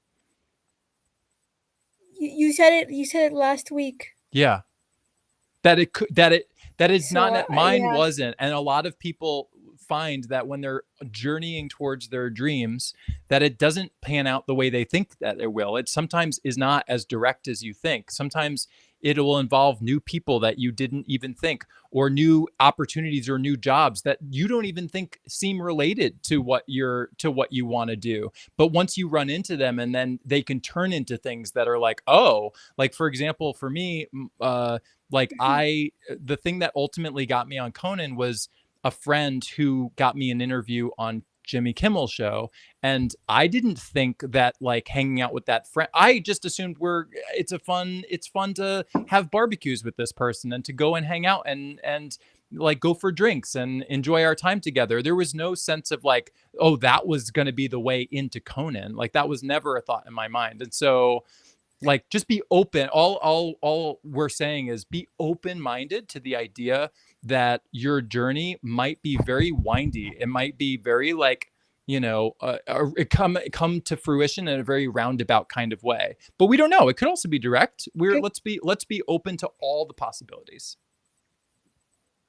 You said it. You said it last week. Yeah. That it could that is So not mine yeah. wasn't. And a lot of people find that when they're journeying towards their dreams that it doesn't pan out the way they think that it will. It sometimes is not as direct as you think. Sometimes it will involve new people that you didn't even think, or new opportunities or new jobs that you don't even think seem related to what you want to do. But once you run into them, and then they can turn into things that are like, oh, like for example, for me, like the thing that ultimately got me on Conan was a friend who got me an interview on Jimmy Kimmel's show. And I didn't think that like hanging out with that friend, I just assumed it's fun to have barbecues with this person and to go and hang out and like go for drinks and enjoy our time together. There was no sense of like, oh, that was going to be the way into Conan. Like that was never a thought in my mind. And so like just be open. All we're saying is be open-minded to the idea that your journey might be very windy. It might be very like, come to fruition in a very roundabout kind of way. But we don't know. It could also be direct. Okay. Let's be open to all the possibilities.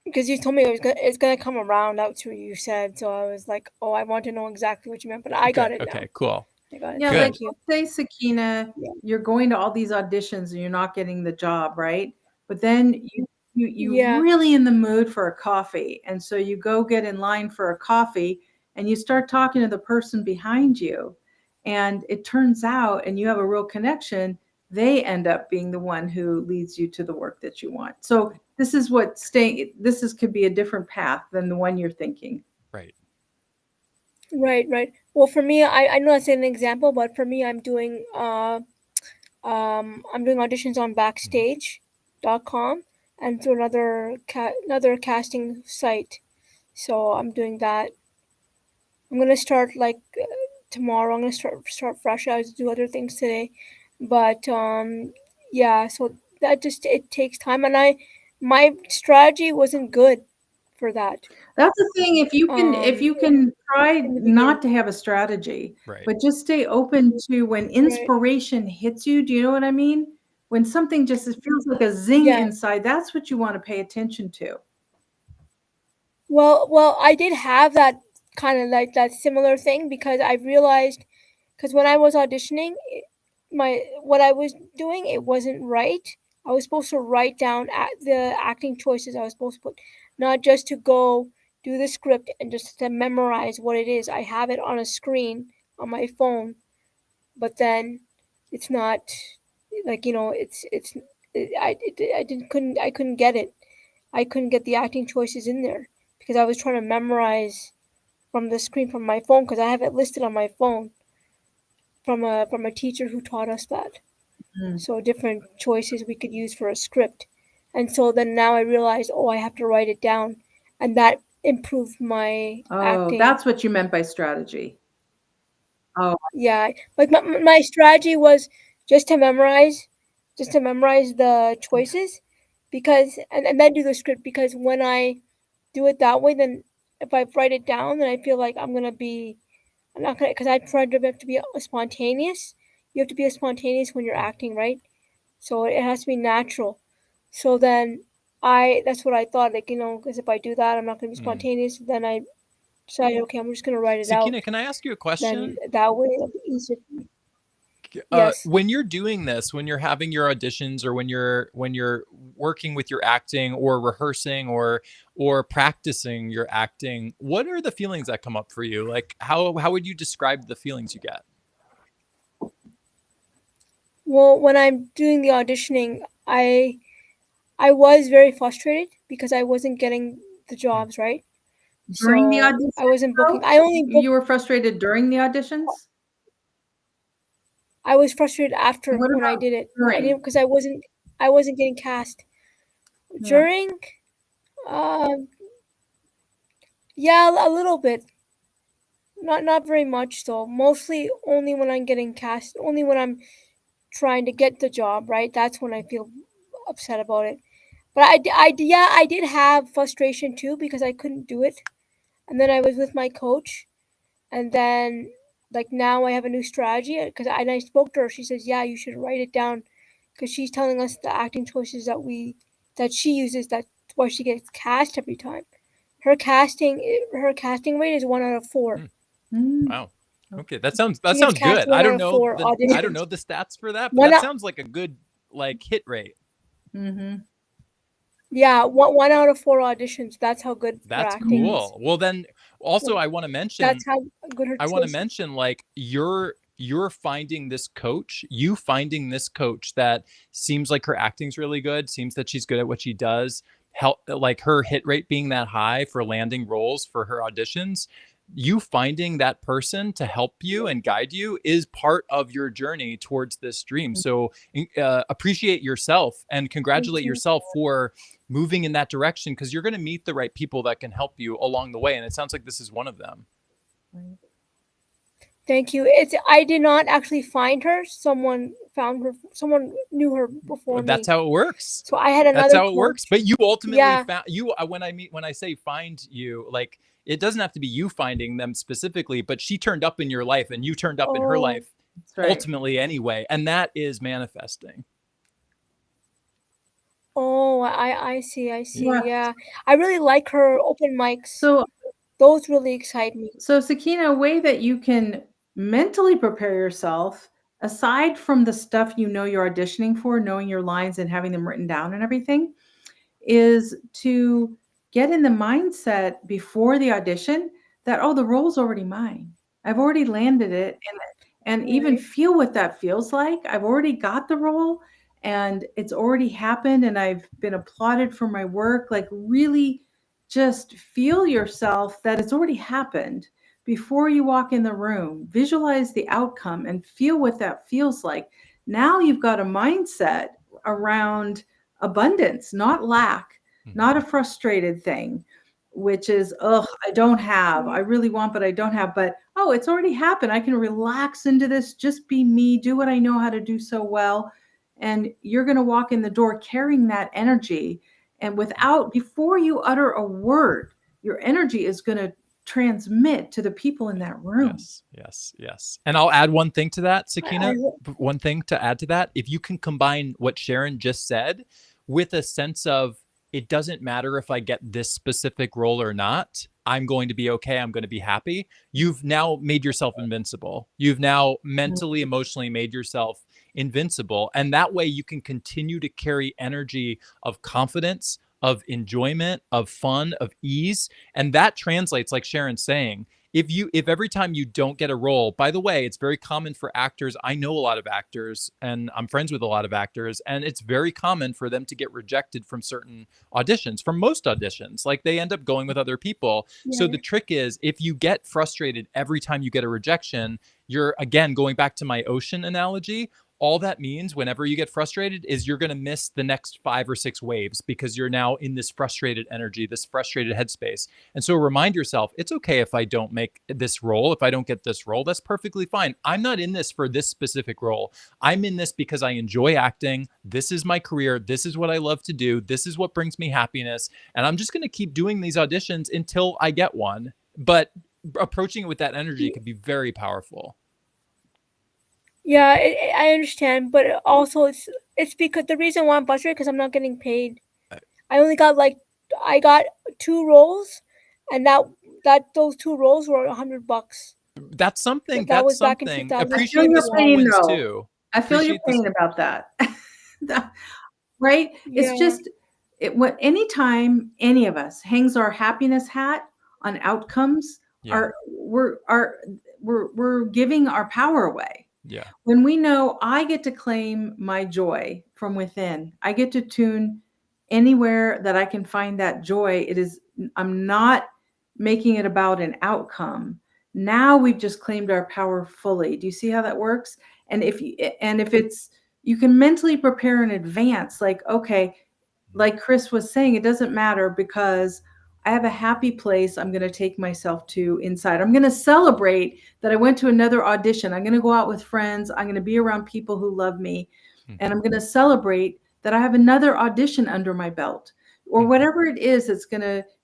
Because you told me it's gonna come around. That's what you said. So I was like, oh, I want to know exactly what you meant, but I got it now. Okay, cool. I got it. Yeah, Good. like say, Sakina, you're going to all these auditions and you're not getting the job, right? But then you're Yeah. really in the mood for a coffee. And so you go get in line for a coffee and you start talking to the person behind you. And it turns out, and you have a real connection, they end up being the one who leads you to the work that you want. So this is could be a different path than the one you're thinking. Right. Right. Well, for me, I know that's an example, but for me, I'm doing auditions on Backstage.com and through another casting site. So I'm doing that. I'm gonna start like tomorrow. I'm gonna start fresh. I do other things today, but yeah. So that just it takes time, and my strategy wasn't good for that. That's the thing. If you can try In the beginning, not to have a strategy, Right. but just stay open to when right? inspiration hits you. Do you know what I mean? When something just feels like a zing Yeah. inside, that's what you want to pay attention to. Well, I did have that kind of like that similar thing because I realized because when I was auditioning, what I was doing it wasn't right. I was supposed to write down the acting choices I was supposed to put, not just to go do the script and just to memorize what it is. I have it on a screen on my phone, but then it's not like I couldn't get it. I couldn't get the acting choices in there because I was trying to memorize from the screen from my phone because I have it listed on my phone from a teacher who taught us that. Mm. So different choices we could use for a script. And so then now I realized, oh, I have to write it down, and that improved my Oh, acting. that's what you meant by strategy. Oh, Yeah, like my strategy was just to memorize, the choices, because and then do the script because when I do it that way, then if I write it down, then I feel like I'm not gonna because I tried to have to be spontaneous. You have to be spontaneous when you're acting, right? So it has to be natural. So then that's what I thought, like because if I do that, I'm not gonna be spontaneous. Then I decided, okay, I'm just gonna write it out. Sakina, can I ask you a Then question? that way it'll be easier. Yes. When you're doing this, when you're having your auditions, or when you're working with your acting, or rehearsing, or practicing your acting, what are the feelings that come up for you? Like how would you describe the feelings you get? Well, when I'm doing the auditioning, I was very frustrated because I wasn't getting the jobs right. during the So audition, I wasn't booking. though? I only booked. You were frustrated during the auditions? I was frustrated after What when I about did it. I during? didn't because I wasn't getting cast Yeah. during. Um, yeah, a little bit. Not very much though. Mostly only when I'm getting cast. Only when I'm trying to get the job. Right. That's when I feel upset about it. But yeah, I did have frustration too because I couldn't do it. And then I was with my coach, and then like now I have a new strategy because I spoke to her. She says, "Yeah, you should write it down," because she's telling us the acting choices that she uses. That's why she gets cast every time. Her casting rate is 1 out of 4. Mm. Wow. Okay, that She gets sounds cast good. one out of 4 I don't auditions. know the stats for that, but One that out, sounds like a good like hit rate. Mm-hmm. yeah, one out of 4 auditions. That's how good her That's acting is. cool. Well, then also I want to mention That's how good her I want to choices. mention like you're finding this coach, you finding this coach that seems like her acting's really good, seems that she's good at what she does, help like her hit rate being that high for landing roles for her auditions. You finding that person to help you and guide you is part of your journey towards this dream. So appreciate yourself and Thank congratulate you. yourself for moving in that direction, because you're going to meet the right people that can help you along the way. And it sounds like this is one of them. Thank you. I did not actually find her. Someone found her. Someone knew her before That's me. how it works. So I had That's another how it works. coach. But you ultimately Yeah. found you when I say find you, like it doesn't have to be you finding them specifically, but she turned up in your life and you turned up in her Oh, life That's right. ultimately anyway. And that is manifesting. oh, I see. I see. Yeah. Yeah. I really like her open mics. So, Those really excite me. Sakina, a way that you can mentally prepare yourself, aside from the stuff you know you're auditioning for, knowing your lines and having them written down and everything, is to get in the mindset before the audition that, oh, the role's already mine. I've already landed it, and even Right. feel what that feels like. I've already got the role and it's already happened and I've been applauded for my work. Like, really just feel yourself that it's already happened before you walk in the room. Visualize the outcome and feel what that feels like. Now you've got a mindset around abundance, not lack, not a frustrated thing. which is, oh, I don't have. I really want, but I don't have. But oh, it's already happened. I can relax into this, just be me, do what I know how to do so well. And you're going to walk in the door carrying that energy. And before you utter a word, your energy is going to transmit to the people in that room. Yes. And I'll add one thing to that, Sakina. One thing to add to that. If you can combine what Sharon just said with a sense of, it doesn't matter if I get this specific role or not, I'm going to be okay. I'm going to be happy. You've now made yourself invincible. You've now mentally, emotionally made yourself invincible. And that way you can continue to carry energy of confidence, of enjoyment, of fun, of ease. And that translates, like Sharon's saying, if every time you don't get a role, by the way, it's very common for actors. I know a lot of actors and I'm friends with a lot of actors, and it's very common for them to get rejected from certain auditions, from most auditions. Like they end up going with other people. Yeah. So the trick is, if you get frustrated every time you get a rejection, you're, again, going back to my ocean analogy, all that means whenever you get frustrated is you're going to miss the next 5 or 6 waves because you're now in this frustrated energy, this frustrated headspace. And so remind yourself, it's okay if I don't make this role, if I don't get this role, that's perfectly fine. I'm not in this for this specific role. I'm in this because I enjoy acting. This is my career. This is what I love to do. This is what brings me happiness. And I'm just going to keep doing these auditions until I get one. But approaching it with that energy can be very powerful. Yeah, I understand, but also it's because the reason why I'm frustrated because I'm not getting paid. I only got I got 2 roles, and those 2 roles were $100. That's something. That was back in something. 2000. Appreciate the small wins too. I feel your pain about that. Right? Yeah. It's just anytime any of us hangs our happiness hat on outcomes, we're giving our power away. Yeah. When we know I get to claim my joy from within, I get to tune anywhere that I can find that joy. I'm not making it about an outcome. Now we've just claimed our power fully. Do you see how that works? And if it's, you can mentally prepare in advance, like, okay, like Chris was saying, it doesn't matter because I have a happy place I'm going to take myself to inside. I'm going to celebrate that I went to another audition. I'm going to go out with friends. I'm going to be around people who love me. And I'm going to celebrate that I have another audition under my belt, or whatever it is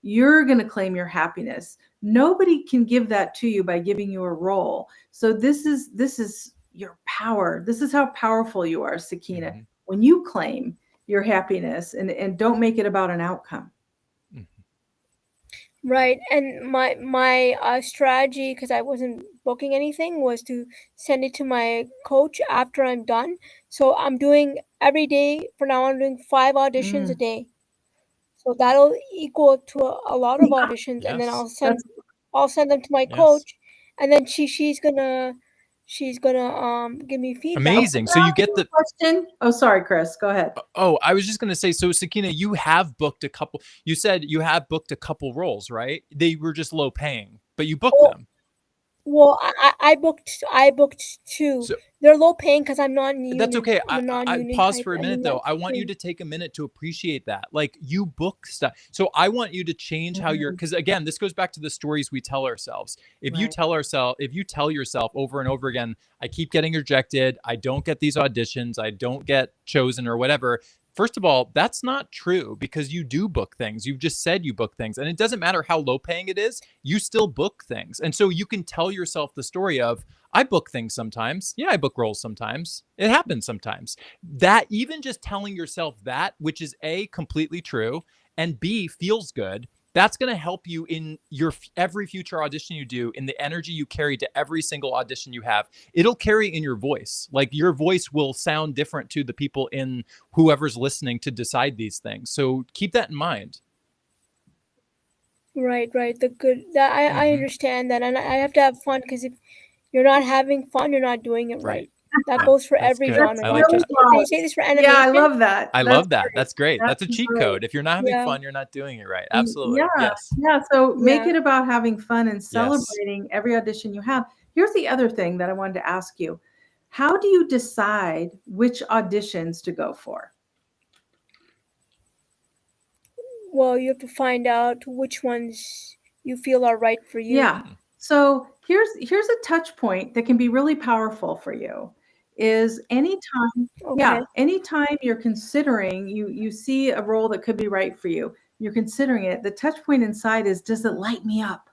you're going to claim your happiness. Nobody can give that to you by giving you a role. So this is your power. This is how powerful you are, Sakina, when you claim your happiness and don't make it about an outcome. Right, and my strategy, because I wasn't booking anything, was to send it to my coach after I'm done. So I'm doing every day for now. I'm doing 5 auditions a day, so that'll equal to a lot of auditions, and then I'll send them to my coach, and then she's gonna give me feedback. Amazing. So you get the question. Oh, sorry, Chris. Go ahead. Oh, I was just going to say, so Sakina, you have booked a couple. You said you have booked a couple roles, right? They were just low paying, but you booked them. Well, I booked 2. So, they're low paying because I'm not in union. That's okay. I pause for a minute though. I want you to take a minute to appreciate that. Like, you book stuff. So I want you to change how you're, because again, this goes back to the stories we tell ourselves. If you tell yourself over and over again, I keep getting rejected, I don't get these auditions, I don't get chosen or whatever. First of all, that's not true, because you do book things. You've just said you book things, and it doesn't matter how low paying it is, you still book things. And so you can tell yourself the story of, I book things sometimes. Yeah, I book roles sometimes. It happens sometimes. That, even just telling yourself that, which is A, completely true, and B, feels good, that's going to help you in your every future audition you do, in the energy you carry to every single audition you have. It'll carry in your voice. Like, your voice will sound different to the people in whoever's listening to decide these things. So keep that in mind. Right. I understand that. And I have to have fun, because if you're not having fun, you're not doing it right. That goes for every genre. I like that. They say this for animation. Yeah, I love that. I love that. That's great. That's a cheat code. If you're not having fun, you're not doing it right. Absolutely. Yeah. So make it about having fun and celebrating every audition you have. Here's the other thing that I wanted to ask you. How do you decide which auditions to go for? Well, you have to find out which ones you feel are right for you. Yeah. So here's a touch point that can be really powerful for you is anytime, Okay. anytime you're considering, you see a role that could be right for you, you're considering it, the touch point inside is, does it light me up?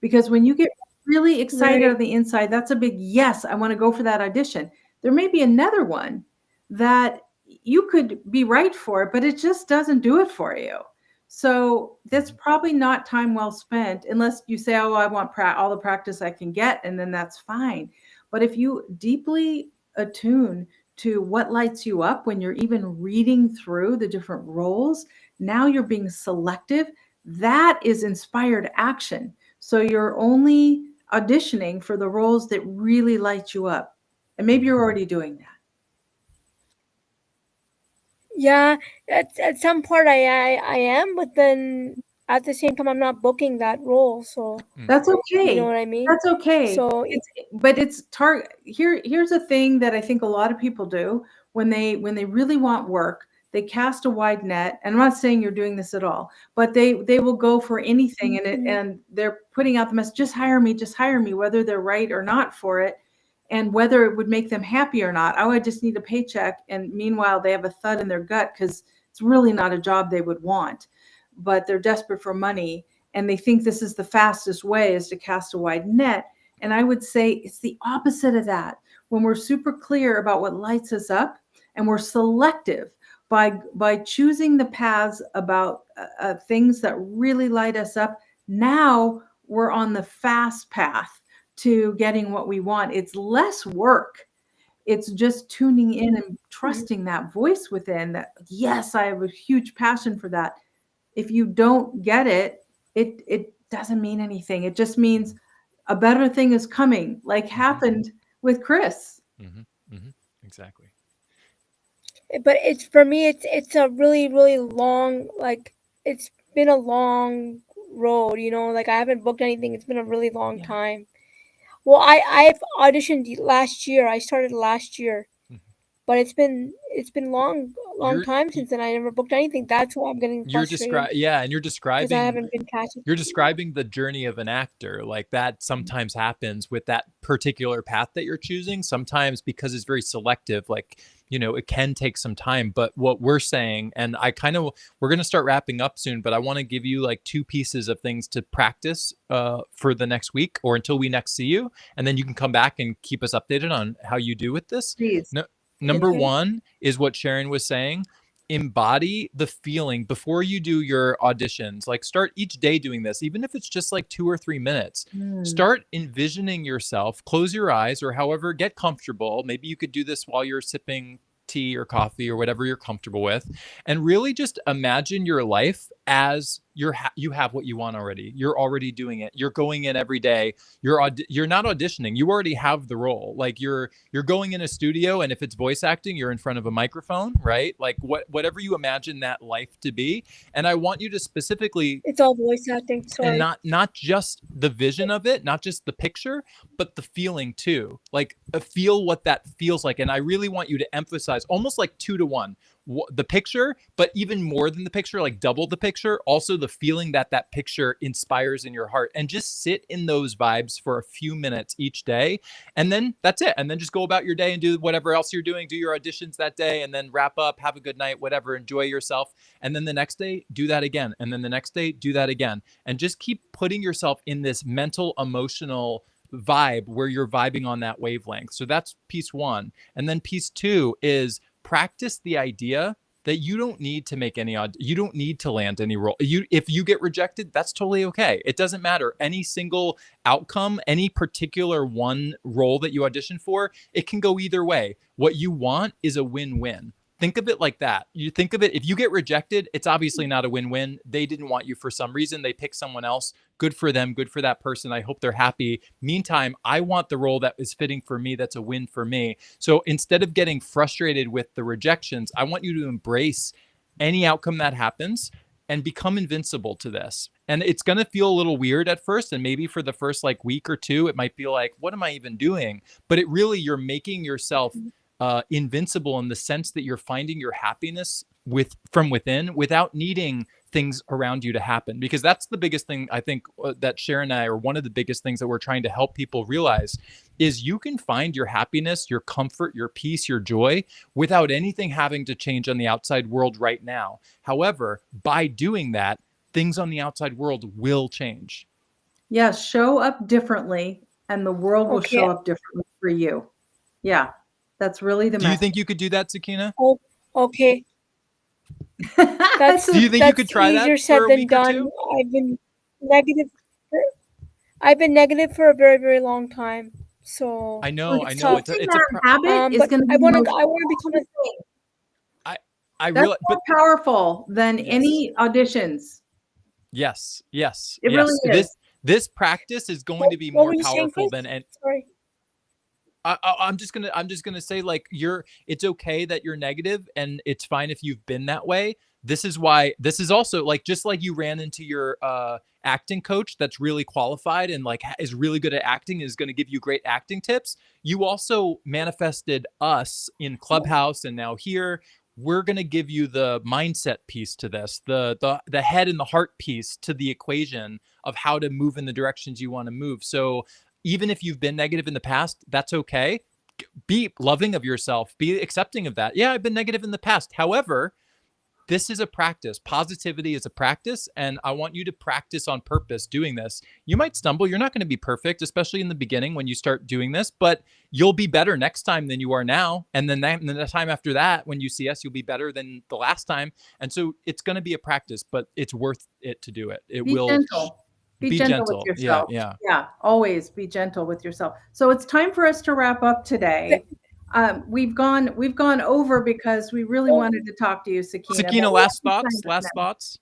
Because when you get really excited Right. on the inside, that's a big yes, I want to go for that audition. There may be another one that you could be right for, but it just doesn't do it for you. So that's probably not time well spent unless you say, oh, I want all the practice I can get, and then that's fine. But if you deeply attune to what lights you up when you're even reading through the different roles, now you're being selective. That is inspired action. So you're only auditioning for the roles that really light you up. And maybe you're already doing that. Yeah, at some part I am, but then at the same time I'm not booking that role, so That's okay. you know what I mean? That's okay. So Here's a thing that I think a lot of people do when they really want work. They cast a wide net, and I'm not saying you're doing this at all, but they will go for anything, and they're putting out the message, just hire me, whether they're right or not for it, and whether it would make them happy or not. Oh, I just need a paycheck, and meanwhile they have a thud in their gut because it's really not a job they would want, but they're desperate for money, and they think this is the fastest way is to cast a wide net. And I would say it's the opposite of that. When we're super clear about what lights us up, and we're selective by choosing the paths about things that really light us up, now we're on the fast path to getting what we want. It's less work. It's just tuning in and trusting that voice within that, yes, I have a huge passion for that. If you don't get it, it doesn't mean anything. It just means a better thing is coming, like happened with Chris. Exactly. but it's for me it's a really, really long, like it's been a long road, you know, like I haven't booked anything. It's been a really long time. Well, I've auditioned last year. I started last year. But it's been long time since then. I never booked anything. That's why I'm getting frustrated. And you're describing, because I haven't been catching. You're describing the journey of an actor. Like that sometimes happens with that particular path that you're choosing. Sometimes because it's very selective, like, you know, it can take some time. But what we're saying, and we're going to start wrapping up soon, but I want to give you like 2 pieces of things to practice for the next week or until we next see you. And then you can come back and keep us updated on how you do with this. Please. Number 1 is what Sharon was saying. Embody the feeling before you do your auditions. Like start each day doing this, even if it's just like 2 or 3 minutes. Start envisioning yourself, close your eyes or however, get comfortable. Maybe you could do this while you're sipping tea or coffee or whatever you're comfortable with, and really just imagine your life as you have what you want already. You're already doing it. You're going in every day. You're not auditioning. You already have the role. Like you're going in a studio, and if it's voice acting, you're in front of a microphone, right? Like whatever you imagine that life to be. And I want you to specifically, it's all voice acting. Sorry. And not just the vision of it, not just the picture, but the feeling too. Like feel what that feels like. And I really want you to emphasize almost like 2 to 1. The picture, but even more than the picture, like double the picture, also the feeling that picture inspires in your heart, and just sit in those vibes for a few minutes each day. And then that's it. And then just go about your day and do whatever else you're doing, do your auditions that day, and then wrap up, have a good night, whatever, enjoy yourself. And then the next day, do that again. And then the next day, do that again. And just keep putting yourself in this mental, emotional vibe where you're vibing on that wavelength. So that's piece 1. And then piece 2 is practice the idea that you don't need to make you don't need to land any role. If you get rejected, that's totally okay. It doesn't matter. Any single outcome, any particular one role that you audition for, it can go either way. What you want is a win-win. Think of it like that. You think of it, if you get rejected, it's obviously not a win-win. They didn't want you for some reason. They picked someone else. Good for them. Good for that person. I hope they're happy. Meantime, I want the role that is fitting for me. That's a win for me. So instead of getting frustrated with the rejections, I want you to embrace any outcome that happens and become invincible to this. And it's going to feel a little weird at first. And maybe for the first like week or 2, it might feel like, what am I even doing? But it really, you're making yourself invincible in the sense that you're finding your happiness from within without needing things around you to happen, because that's the biggest thing I think that Sharon and I, or one of the biggest things that we're trying to help people realize, is you can find your happiness, your comfort, your peace, your joy without anything having to change on the outside world right now. However, by doing that, things on the outside world will change. Yes, show up differently and the world will Okay. show up differently for you. Yeah, that's really the Do you message. think you could do that, Sakina? Oh, okay. That's Do you think you could That's try easier that said for a than week or done. two? I've been negative. I've been negative for a very, very long time. So I know. it's breaking tough. that habit is But going to be I want the to. most I want to become a. thing. I That's realize, more but powerful than yes. any auditions. Yes, yes, It really yes. is. This practice is going to be What more were you saying, powerful Chris? than any. Sorry. I'm just gonna say, like, it's okay that you're negative, and it's fine if you've been that way. This is why, this is also, like, just like you ran into your acting coach that's really qualified and like is really good at acting, is going to give you great acting tips. You also manifested us in Clubhouse, and now here we're going to give you the mindset piece to this, the head and the heart piece to the equation of how to move in the directions you want to move. So even if you've been negative in the past, that's okay. Be loving of yourself, be accepting of that. Yeah, I've been negative in the past. However, this is a practice. Positivity is a practice, and I want you to practice on purpose doing this. You might stumble. You're not going to be perfect, especially in the beginning when you start doing this, but you'll be better next time than you are now. And then the time after that, when you see us, you'll be better than the last time. And so it's going to be a practice, but it's worth it to do it. It Be will gentle. Be gentle with Yeah, yourself. yeah. Yeah, always be gentle with yourself. So it's time for us to wrap up today. We've gone over because we really wanted to talk to you, Sakina. Sakina, but we last have to thoughts? sign off Last now. thoughts?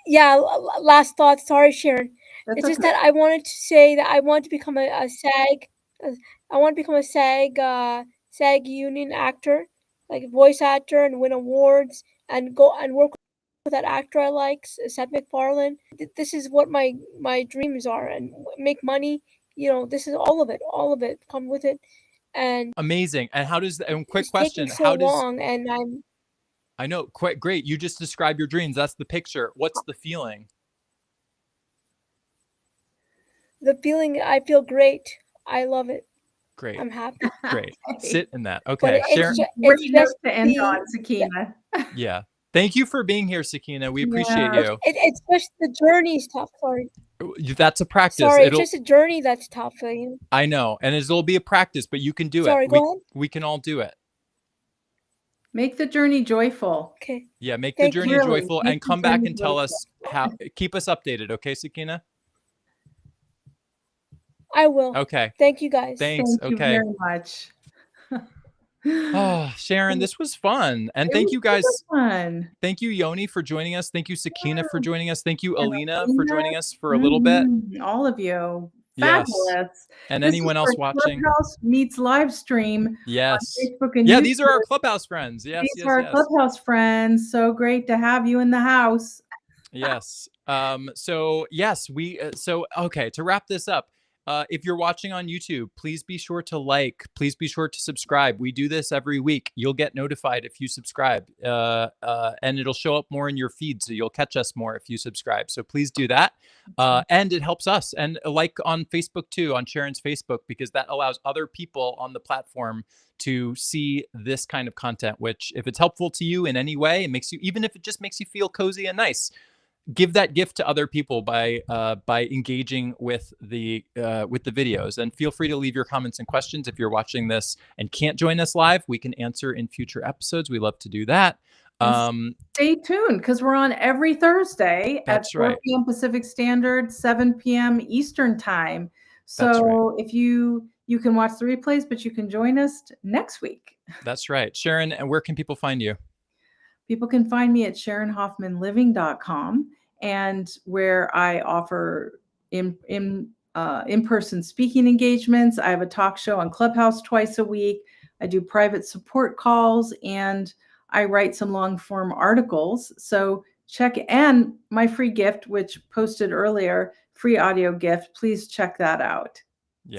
Yeah. Last thought. Sorry, Sharon. That's It's just okay. that I wanted to say that I want to become a SAG. I want to become a SAG union actor, like a voice actor, and win awards and go and work with that actor I like, Seth MacFarlane. This is what my dreams are, and make money. You know, this is all of it. All of it come with it, and Amazing. And how does, and quick it's taking question, so how does, long, and I'm I know, quite great. You just described your dreams. That's the picture. What's the feeling? the feeling. I feel great. I love it. Great. I'm happy. Great. Sit in that. But Okay. Sharon. Great it's note just to end the on, Sakina. Yeah. Thank you for being here, Sakina. We appreciate Yeah. you. it's just the journey is tough. Sorry. That's a practice. Sorry, it's just a journey that's tough. I know. And it'll be a practice, but you can do Sorry, it. go ahead. We can all do it. Make the journey joyful. Okay. Yeah. Make the Thank journey you. joyful, Make and the come back journey and tell joyful. us how, keep us updated. Okay, Sakina? I will. Okay. Thank you guys. Thanks. Thank you Okay. very much. Oh, Sharon, this was fun. And It thank was you guys. super fun. Thank you, Yoni, for joining us. Thank you, Sakina, for joining us. Thank you, And Alina, for Alina. joining us for a little bit. All of you. Yes. Fabulous. And This anyone is else our watching. Clubhouse meets live stream Yes. on Facebook and Yeah, YouTube. these are our Clubhouse friends. Yes, These yes, are our yes. Clubhouse friends. So great to have you in the house. Yes. So yes, okay, to wrap this up, if you're watching on YouTube, please be sure to like, please be sure to subscribe. We do this every week. You'll get notified if you subscribe, and it'll show up more in your feed. So you'll catch us more if you subscribe. So please do that. And it helps us. And like on Facebook too, on Sharon's Facebook, because that allows other people on the platform to see this kind of content, which if it's helpful to you in any way, it makes you, even if it just makes you feel cozy and nice, give that gift to other people by engaging with the videos. And feel free to leave your comments and questions. If you're watching this and can't join us live, we can answer in future episodes. We love to do that. Stay tuned because we're on every Thursday at 4 p.m. Pacific Standard, 7 p.m. Eastern Time. So if you can watch the replays, but you can join us next week. That's right. Sharon, and where can people find you? People can find me at SharonHoffmanLiving.com, and where I offer in-person speaking engagements. I have a talk show on Clubhouse twice a week. I do private support calls, and I write some long form articles. So check, and my free gift, which posted earlier, free audio gift, please check that out.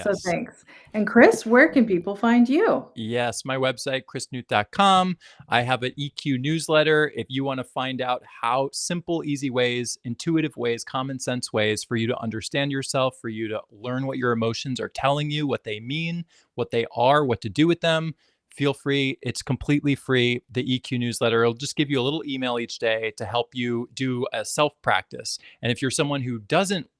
So Yes. thanks. And Chris, where can people find you? Yes, my website, chrisnewt.com. I have an EQ newsletter. If you want to find out how simple, easy ways, intuitive ways, common sense ways for you to understand yourself, for you to learn what your emotions are telling you, what they mean, what they are, what to do with them, feel free. It's completely free. The EQ newsletter, it'll just give you a little email each day to help you do a self practice. And if you're someone who doesn't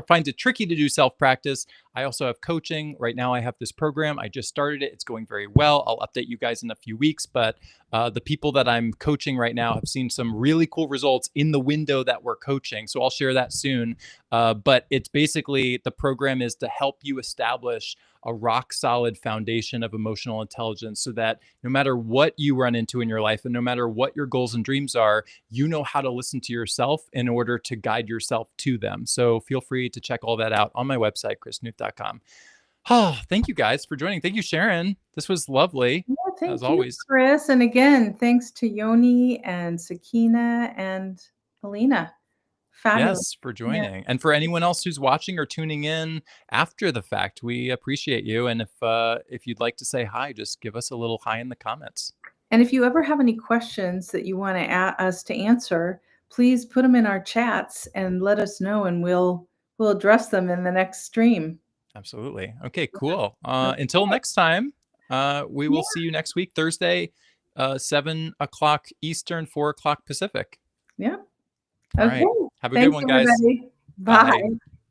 finds it tricky to do self practice, I also have coaching. Right now, I have this program. I just started it. It's going very well. I'll update you guys in a few weeks. But the people that I'm coaching right now have seen some really cool results in the window that we're coaching. So I'll share that soon. But it's basically the program is to help you establish a rock solid foundation of emotional intelligence so that no matter what you run into in your life and no matter what your goals and dreams are, you know how to listen to yourself in order to guide yourself to them. So feel free to check all that out on my website, chrisnewt.com. Oh, thank you guys for joining. Thank you, Sharon. This was lovely, Yeah, thank as you, always. Chris. And again, thanks to Yoni and Sakina and Alina. Fabulous. Yes, for joining. And for anyone else who's watching or tuning in after the fact, we appreciate you. And if you'd like to say hi, just give us a little hi in the comments. And if you ever have any questions that you want us to answer, please put them in our chats and let us know, and we'll address them in the next stream. Absolutely. Okay, cool. Until next time, we will see you next week, Thursday, 7 o'clock Eastern, 4 o'clock Pacific. Yeah. All Okay. right. Have a good Thanks, one, guys. everybody. Bye. Bye.